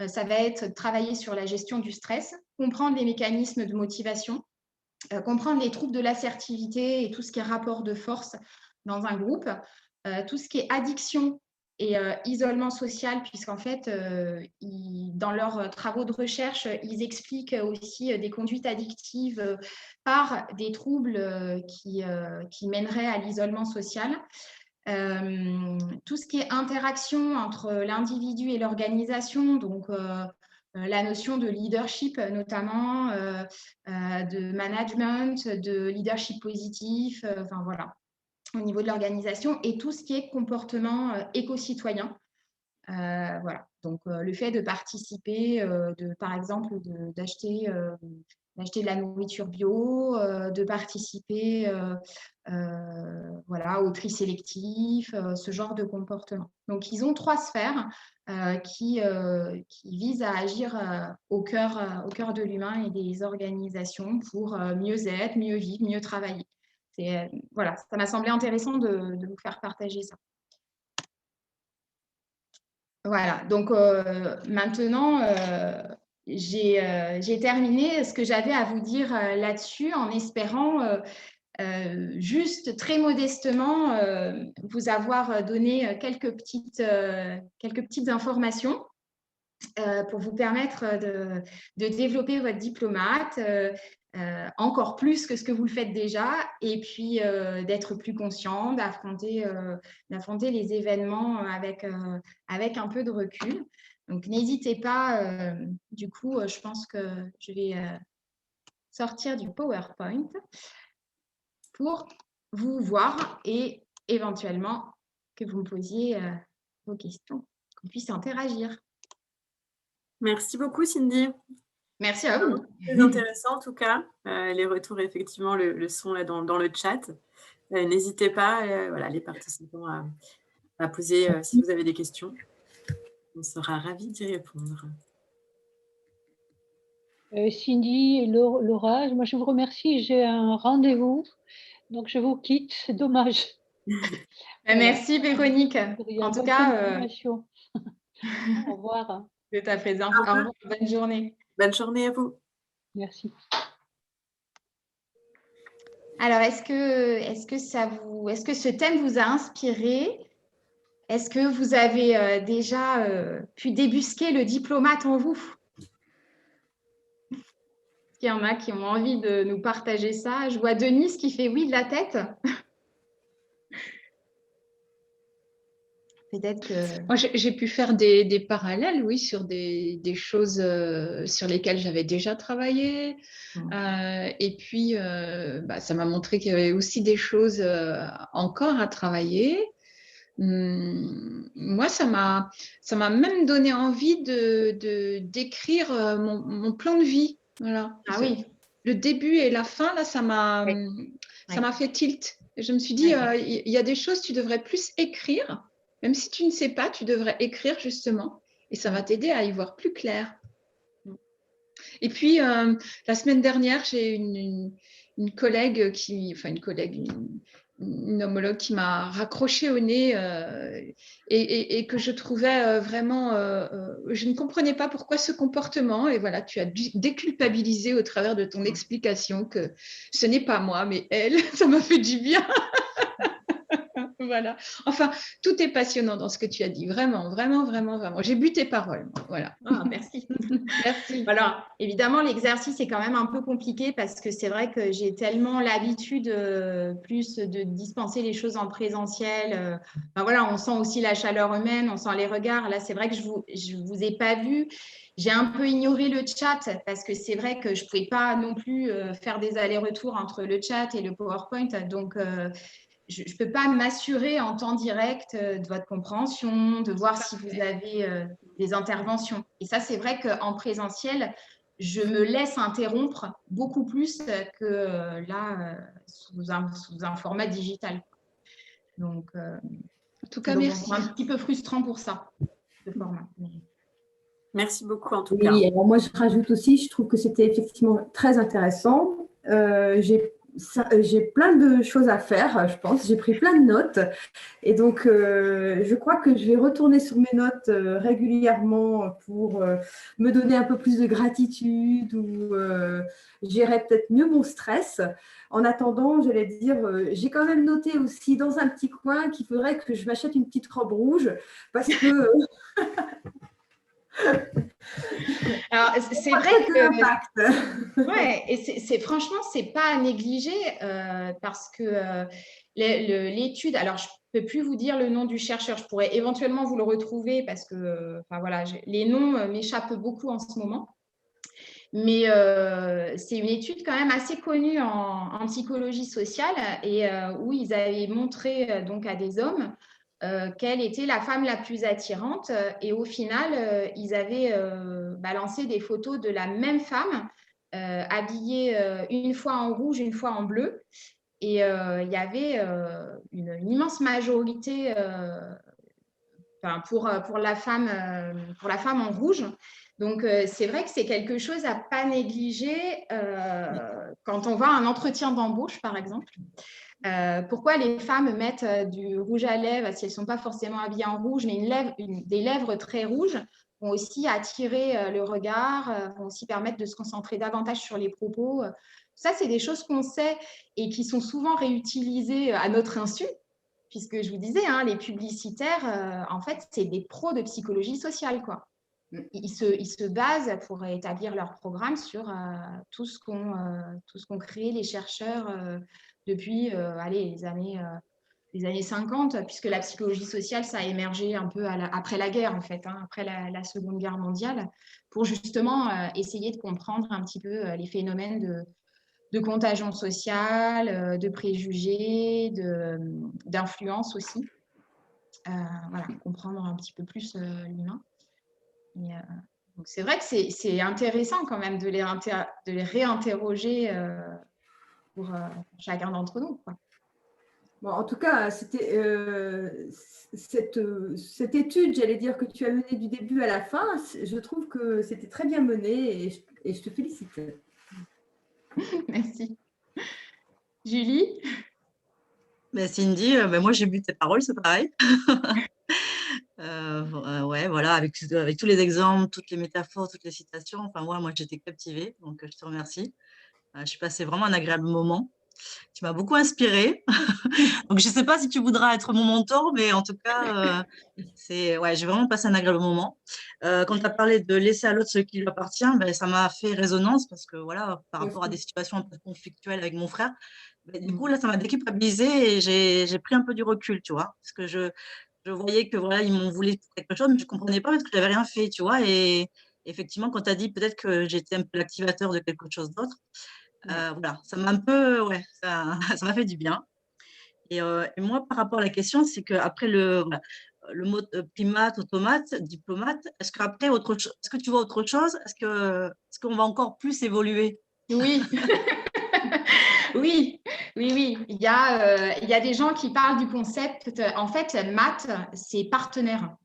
ça va être travailler sur la gestion du stress, comprendre les mécanismes de motivation, comprendre les troubles de l'assertivité et tout ce qui est rapport de force dans un groupe, tout ce qui est addiction et isolement social, puisqu'en fait, dans leurs travaux de recherche, ils expliquent aussi des conduites addictives par des troubles qui mèneraient à l'isolement social. Tout ce qui est interaction entre l'individu et l'organisation, donc la notion de leadership notamment, de management, de leadership positif, enfin voilà, au niveau de l'organisation, et tout ce qui est comportement éco-citoyen. Voilà. Donc, le fait de participer, par exemple, d'acheter de la nourriture bio, de participer voilà, au tri sélectif, ce genre de comportement. Donc, ils ont 3 sphères qui visent à agir au cœur de l'humain et des organisations pour mieux être, mieux vivre, mieux travailler. Voilà, ça m'a semblé intéressant de vous faire partager ça. Voilà, donc maintenant, j'ai terminé ce que j'avais à vous dire là-dessus, en espérant juste très modestement vous avoir donné quelques petites informations pour vous permettre de développer votre diplomate encore plus que ce que vous le faites déjà, et puis d'être plus conscient, d'affronter les événements avec un peu de recul. Donc, n'hésitez pas, du coup, je pense que je vais sortir du PowerPoint pour vous voir et éventuellement que vous me posiez vos questions, qu'on puisse interagir. Merci beaucoup, Cindy. Merci à vous. Très intéressant en tout cas. Les retours, effectivement, le sont là dans le chat. N'hésitez pas, voilà, les participants à poser si vous avez des questions. On sera ravis d'y répondre. Cindy et Laura, moi je vous remercie. J'ai un rendez-vous, donc je vous quitte. C'est dommage. Merci Véronique. En tout cas, au revoir. De ta présence. Au revoir. Bonne journée. Bonne journée à vous. Merci. Alors, est-ce que ce thème vous a inspiré? Est-ce que vous avez déjà pu débusquer le diplomate en vous? Est-ce qu'il y en a qui ont envie de nous partager ça? Je vois Denise qui fait oui de la tête. Peut-être que... Moi, j'ai pu faire des parallèles, oui, sur des choses sur lesquelles j'avais déjà travaillé. Et puis, ça m'a montré qu'il y avait aussi des choses encore à travailler. Moi, ça m'a même donné envie d'écrire mon plan de vie. Voilà. Ah oui. Le début et la fin, là, ça m'a fait tilt. Je me suis dit, il y a des choses que tu devrais plus écrire. Même si tu ne sais pas, tu devrais écrire justement. Et ça va t'aider à y voir plus clair. Et puis, la semaine dernière, j'ai une collègue une homologue qui m'a raccroché au nez et que je trouvais vraiment, je ne comprenais pas pourquoi ce comportement. Et voilà, tu as déculpabilisé au travers de ton explication que ce n'est pas moi, mais elle. Ça m'a fait du bien. Voilà. Enfin, tout est passionnant dans ce que tu as dit. Vraiment, vraiment, vraiment, vraiment. J'ai bu tes paroles. Voilà. Ah, merci. Merci. Voilà. Évidemment, l'exercice est quand même un peu compliqué parce que c'est vrai que j'ai tellement l'habitude plus de dispenser les choses en présentiel. Voilà, on sent aussi la chaleur humaine, on sent les regards. Là, c'est vrai que je vous ai pas vu. J'ai un peu ignoré le chat parce que c'est vrai que je ne pouvais pas non plus faire des allers-retours entre le chat et le PowerPoint. Donc, je ne peux pas m'assurer en temps direct de votre compréhension, de voir si vous avez des interventions. Et ça, c'est vrai qu'en présentiel, je me laisse interrompre beaucoup plus que là, sous un format digital. Donc, en tout cas, merci. C'est un petit peu frustrant pour ça, ce format. Merci beaucoup, en tout cas. Oui, alors moi, je rajoute aussi, je trouve que c'était effectivement très intéressant. j'ai plein de choses à faire, je pense. J'ai pris plein de notes. Et donc, je crois que je vais retourner sur mes notes régulièrement pour me donner un peu plus de gratitude ou gérer peut-être mieux mon stress. En attendant, j'allais dire, j'ai quand même noté aussi dans un petit coin qu'il faudrait que je m'achète une petite robe rouge parce que… Alors, c'est vrai que… Ouais, et franchement, c'est pas à négliger parce que l'étude… Alors, je peux plus vous dire le nom du chercheur. Je pourrais éventuellement vous le retrouver parce que enfin, voilà, les noms m'échappent beaucoup en ce moment. Mais c'est une étude quand même assez connue en psychologie sociale et où ils avaient montré donc à des hommes quelle était la femme la plus attirante. Et au final, ils avaient balancé des photos de la même femme habillée une fois en rouge, une fois en bleu. Et il y avait une immense majorité pour la femme en rouge. Donc, c'est vrai que c'est quelque chose à ne pas négliger quand on va à un entretien d'embauche, par exemple. Pourquoi les femmes mettent du rouge à lèvres si elles ne sont pas forcément habillées en rouge, mais des lèvres très rouges vont aussi attirer le regard, vont aussi permettre de se concentrer davantage sur les propos. Ça, c'est des choses qu'on sait et qui sont souvent réutilisées à notre insu, puisque je vous disais, hein, les publicitaires, en fait, c'est des pros de psychologie sociale, quoi. Ils se basent pour établir leur programme sur tout ce qu'ont créé les chercheurs depuis les années 50, puisque la psychologie sociale, ça a émergé un peu après la guerre, en fait, hein, après la Seconde Guerre mondiale, pour justement essayer de comprendre un petit peu les phénomènes de contagion sociale, de préjugés, d'influence aussi. Voilà, comprendre un petit peu plus l'humain. Donc c'est vrai que c'est intéressant quand même de les réinterroger pour chacun d'entre nous, quoi. Bon, en tout cas, c'était cette étude, j'allais dire, que tu as menée du début à la fin, je trouve que c'était très bien mené et je te félicite. Merci. Julie? Cindy, moi j'ai bu tes paroles, c'est pareil. Ouais, voilà, avec tous les exemples, toutes les métaphores, toutes les citations, enfin moi j'étais captivée, donc je te remercie. Je suis passée vraiment un agréable moment. Tu m'as beaucoup inspirée. Donc je ne sais pas si tu voudras être mon mentor, mais en tout cas, ouais, j'ai vraiment passé un agréable moment. Quand tu as parlé de laisser à l'autre ce qui lui appartient, ça m'a fait résonance parce que voilà, par rapport à des situations un peu conflictuelles avec mon frère, du coup là ça m'a déculpabilisée et j'ai pris un peu du recul, tu vois, parce que je voyais que voilà, ils m'ont voulu pour quelque chose, mais je ne comprenais pas parce que je n'avais rien fait, tu vois. Et effectivement, quand tu as dit peut-être que j'étais un peu l'activateur de quelque chose d'autre, voilà, ça m'a un peu, ouais, ça m'a fait du bien. Et moi, par rapport à la question, c'est qu'après le mot primate, automate, diplomate, est-ce qu'après, est-ce que tu vois autre chose? Est-ce qu'on va encore plus évoluer? Oui. Oui. Il y a des gens qui parlent du concept. En fait, mate, c'est partenaire.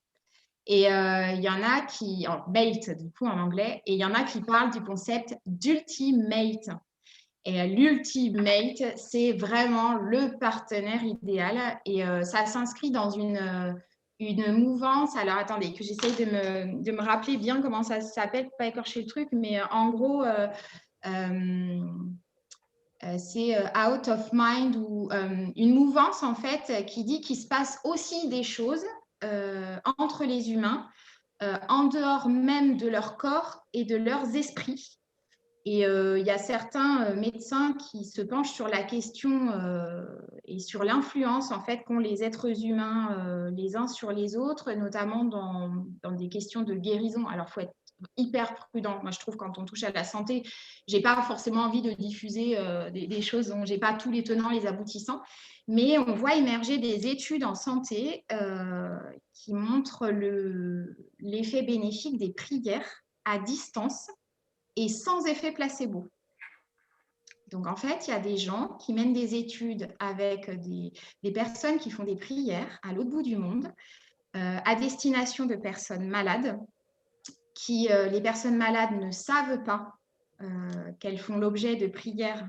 Et il y en a qui, mate du coup en anglais, et il y en a qui parlent du concept d'ultimate. Et l'ultimate, c'est vraiment le partenaire idéal. Et ça s'inscrit dans une mouvance. Alors attendez, que j'essaye de me rappeler bien comment ça s'appelle, pour pas écorcher le truc, mais en gros, c'est out of mind ou une mouvance en fait qui dit qu'il se passe aussi des choses entre les humains, en dehors même de leur corps et de leurs esprits. Et il y a certains médecins qui se penchent sur la question et sur l'influence en fait qu'ont les êtres humains les uns sur les autres, notamment dans des questions de guérison. Alors, il faut être hyper prudent. Moi, je trouve quand on touche à la santé, je n'ai pas forcément envie de diffuser des choses dont je n'ai pas tous les tenants, les aboutissants. Mais on voit émerger des études en santé qui montrent l'effet bénéfique des prières à distance et sans effet placebo. Donc, en fait, il y a des gens qui mènent des études avec des personnes qui font des prières à l'autre bout du monde, à destination de personnes malades, les personnes malades ne savent pas qu'elles font l'objet de prières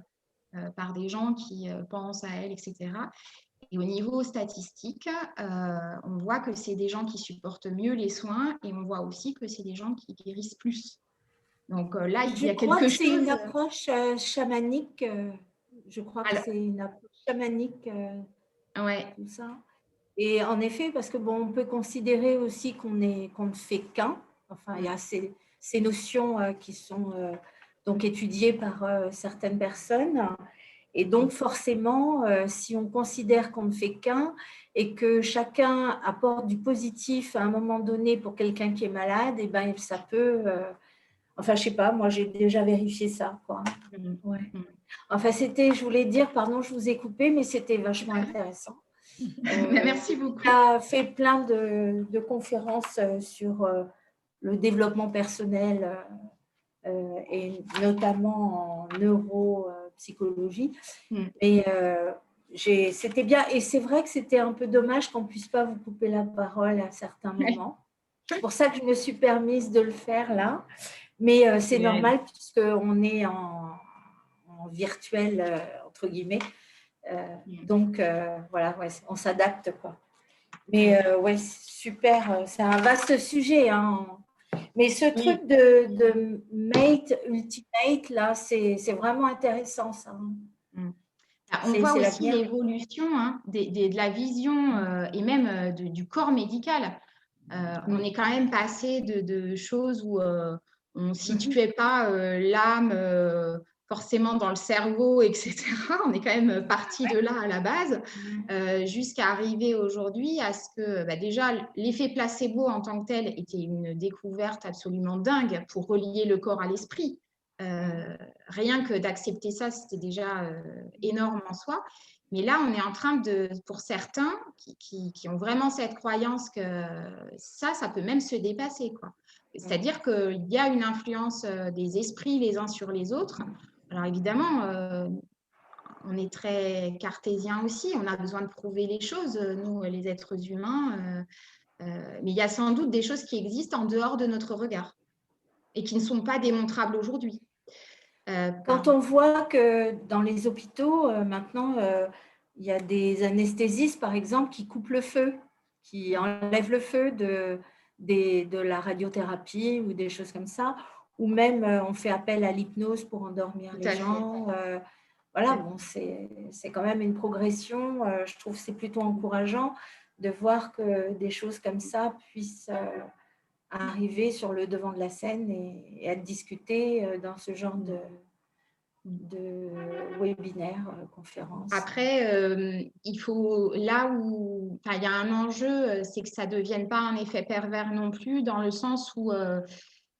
par des gens qui pensent à elles, etc. Et au niveau statistique, on voit que c'est des gens qui supportent mieux les soins et on voit aussi que c'est des gens qui guérissent plus. Donc là, il y a quelque chose. C'est une approche chamanique. Je crois que c'est une approche chamanique. Ouais. Tout ça. Et en effet, parce que bon, on peut considérer aussi qu'on ne fait qu'un. Enfin, il y a ces notions qui sont donc étudiées par certaines personnes. Et donc, forcément, si on considère qu'on ne fait qu'un et que chacun apporte du positif à un moment donné pour quelqu'un qui est malade, et ben, ça peut… enfin, je ne sais pas, moi, j'ai déjà vérifié ça, quoi. Ouais. Enfin, je voulais dire, pardon, je vous ai coupé, mais c'était vachement intéressant. Merci beaucoup. Tu as fait plein de conférences sur le développement personnel et notamment en neuropsychologie. Mais c'était bien. Et c'est vrai que c'était un peu dommage qu'on ne puisse pas vous couper la parole à certains moments. C'est pour ça que je me suis permise de le faire là. Mais c'est normal puisqu'on est en virtuel, entre guillemets. Donc, voilà, ouais, on s'adapte, quoi. Mais ouais, super. C'est un vaste sujet, hein. Mais ce truc de mate, ultimate, là, c'est vraiment intéressant, ça. On voit aussi l'évolution de la vision et même du corps médical. On est quand même passé de choses où on ne situait pas l'âme forcément dans le cerveau, etc. On est quand même parti de là à la base, jusqu'à arriver aujourd'hui à ce que déjà l'effet placebo en tant que tel était une découverte absolument dingue pour relier le corps à l'esprit. Rien que d'accepter ça, c'était déjà énorme en soi. Mais là, on est en train pour certains qui ont vraiment cette croyance que ça peut même se dépasser, quoi. C'est-à-dire qu'il y a une influence des esprits les uns sur les autres. Alors évidemment, on est très cartésien aussi, on a besoin de prouver les choses, nous, les êtres humains. Mais il y a sans doute des choses qui existent en dehors de notre regard et qui ne sont pas démontrables aujourd'hui. Quand on voit que dans les hôpitaux, maintenant, il y a des anesthésistes, par exemple, qui coupent le feu, qui enlèvent le feu de la radiothérapie ou des choses comme ça, ou même on fait appel à l'hypnose pour endormir les gens. Voilà, bon, c'est quand même une progression. Je trouve que c'est plutôt encourageant de voir que des choses comme ça puissent arriver sur le devant de la scène et être discutées dans ce genre de webinaire, conférence. Après, il faut, là où il y a un enjeu, c'est que ça ne devienne pas un effet pervers non plus, dans le sens où,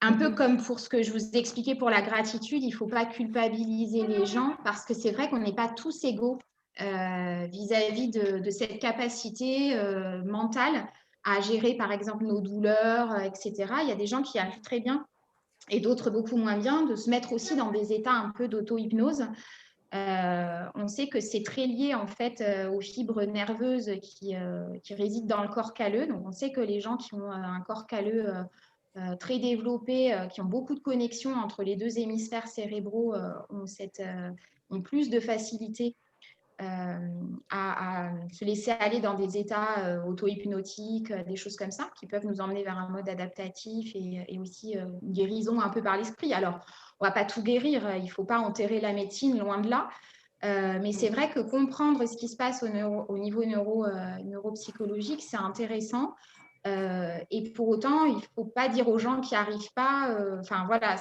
un peu comme pour ce que je vous ai expliqué pour la gratitude, il ne faut pas culpabiliser les gens, parce que c'est vrai qu'on n'est pas tous égaux vis-à-vis de cette capacité mentale à gérer, par exemple, nos douleurs, etc. Il y a des gens qui arrivent très bien et d'autres beaucoup moins bien, de se mettre aussi dans des états un peu d'auto-hypnose. On sait que c'est très lié en fait aux fibres nerveuses qui résident dans le corps calleux. Donc, on sait que les gens qui ont un corps calleux très développé, qui ont beaucoup de connexions entre les deux hémisphères cérébraux, ont plus de facilité à se laisser aller dans des états auto-hypnotiques, des choses comme ça, qui peuvent nous emmener vers un mode adaptatif et aussi une guérison un peu par l'esprit. Alors, on ne va pas tout guérir, il ne faut pas enterrer la médecine, loin de là. Mais c'est vrai que comprendre ce qui se passe au niveau neuropsychologique, c'est intéressant. Et pour autant, il ne faut pas dire aux gens qui n'y arrivent pas, enfin voilà,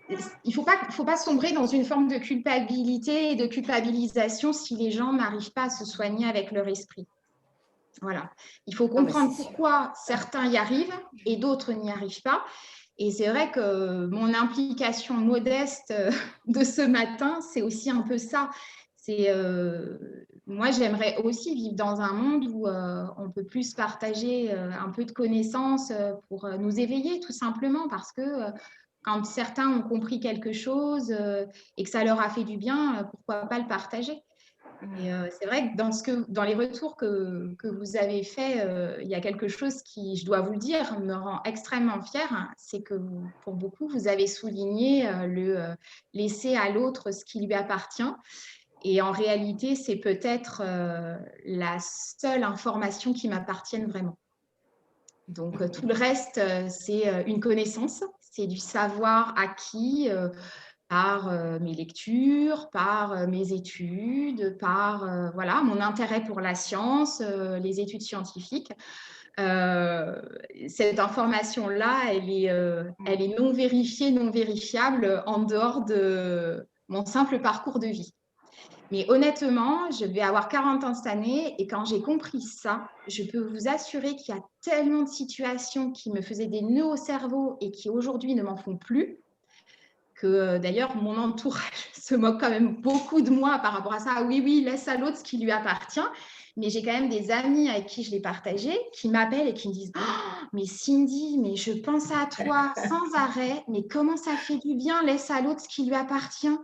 il ne faut pas sombrer dans une forme de culpabilité et de culpabilisation si les gens n'arrivent pas à se soigner avec leur esprit. Voilà. Il faut comprendre pourquoi certains y arrivent et d'autres n'y arrivent pas. Et c'est vrai que mon implication modeste de ce matin, c'est aussi un peu ça. Moi, j'aimerais aussi vivre dans un monde où on peut plus partager un peu de connaissances pour nous éveiller, tout simplement, parce que quand certains ont compris quelque chose et que ça leur a fait du bien, pourquoi pas le partager? Et c'est vrai que dans les retours que vous avez faits, il y a quelque chose qui, je dois vous le dire, me rend extrêmement fière. C'est que pour beaucoup, vous avez souligné le laisser à l'autre ce qui lui appartient. Et en réalité, c'est peut-être la seule information qui m'appartienne vraiment. Donc, tout le reste, c'est une connaissance, c'est du savoir acquis par mes lectures, par mes études, par voilà, mon intérêt pour la science, les études scientifiques. Cette information-là, elle est non vérifiée, non vérifiable en dehors de mon simple parcours de vie. Mais honnêtement, je vais avoir 40 ans cette année et quand j'ai compris ça, je peux vous assurer qu'il y a tellement de situations qui me faisaient des nœuds au cerveau et qui aujourd'hui ne m'en font plus, que d'ailleurs mon entourage se moque quand même beaucoup de moi par rapport à ça. Ah oui, laisse à l'autre ce qui lui appartient. Mais j'ai quand même des amis avec qui je l'ai partagé, qui m'appellent et qui me disent oh, mais Cindy, mais je pense à toi sans arrêt, mais comment ça fait du bien, laisse à l'autre ce qui lui appartient.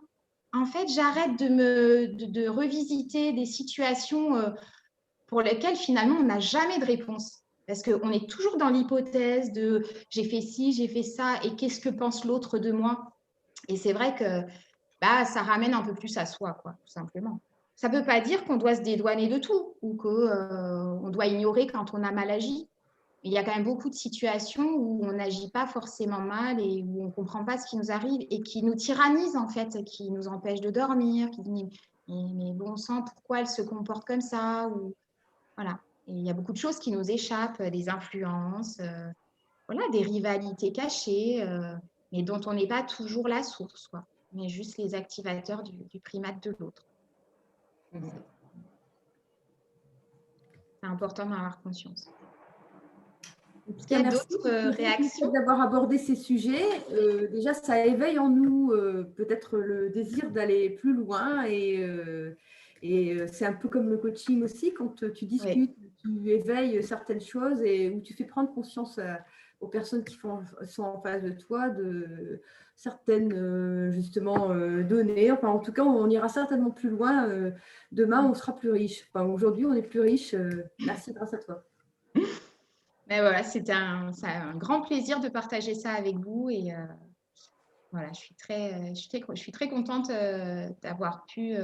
En fait, j'arrête de revisiter des situations pour lesquelles finalement on n'a jamais de réponse. Parce qu'on est toujours dans l'hypothèse de j'ai fait ci, j'ai fait ça, et qu'est-ce que pense l'autre de moi? Et c'est vrai que ça ramène un peu plus à soi, quoi, tout simplement. Ça ne veut pas dire qu'on doit se dédouaner de tout ou qu'on doit ignorer quand on a mal agi. Il y a quand même beaucoup de situations où on n'agit pas forcément mal et où on ne comprend pas ce qui nous arrive et qui nous tyrannisent, en fait, qui nous empêchent de dormir, qui disent mais bon sang, pourquoi elle se comporte comme ça ou, voilà. Et il y a beaucoup de choses qui nous échappent, des influences, voilà, des rivalités cachées, mais dont on n'est pas toujours la source, quoi, mais juste les activateurs du primate de l'autre. C'est important d'en avoir conscience. Est-ce qu'il y a d'autres réactions? D'avoir abordé ces sujets, déjà, ça éveille en nous peut-être le désir d'aller plus loin et c'est un peu comme le coaching aussi, quand tu discutes, tu éveilles certaines choses et où tu fais prendre conscience aux personnes qui sont en face de toi de certaines justement données. Enfin, en tout cas, on ira certainement plus loin. Demain, on sera plus riche. Enfin, aujourd'hui, on est plus riche. Merci grâce à toi. Mais voilà, c'est un grand plaisir de partager ça avec vous et voilà, je suis très contente d'avoir pu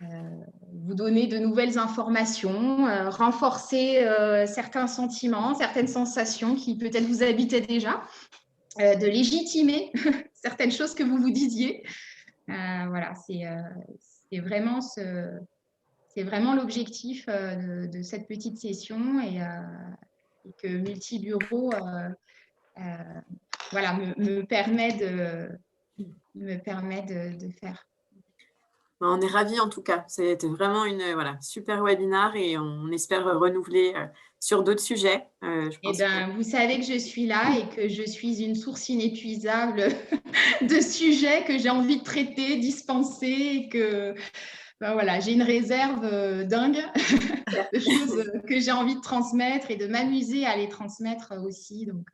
vous donner de nouvelles informations, renforcer certains sentiments, certaines sensations qui peut-être vous habitaient déjà, de légitimer certaines choses que vous vous disiez. Voilà, c'est vraiment l'objectif de cette petite session et que Multibureau voilà, me permet de faire. On est ravis en tout cas. C'était vraiment une super webinar et on espère renouveler sur d'autres sujets. Vous savez que je suis là et que je suis une source inépuisable de sujets que j'ai envie de traiter, dispenser et que voilà, j'ai une réserve dingue de choses que j'ai envie de transmettre et de m'amuser à les transmettre aussi. Donc,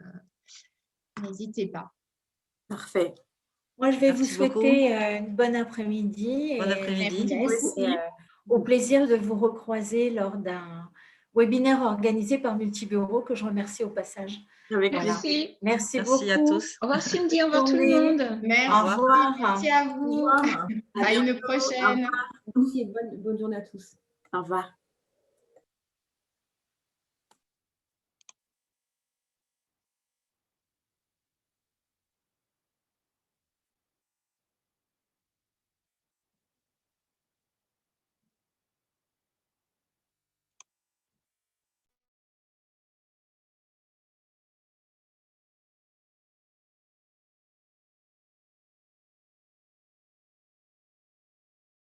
n'hésitez pas. Parfait. Moi, je vais vous souhaiter une bonne après-midi. Bon après-midi. Au plaisir de vous recroiser lors d'un webinaire organisé par Multibureau que je remercie au passage. Merci. Merci beaucoup. Merci à tous. Au revoir Cindy, au revoir tout le monde. Merci. Au revoir. Merci à vous. À une prochaine. Bonne journée à tous. Au revoir.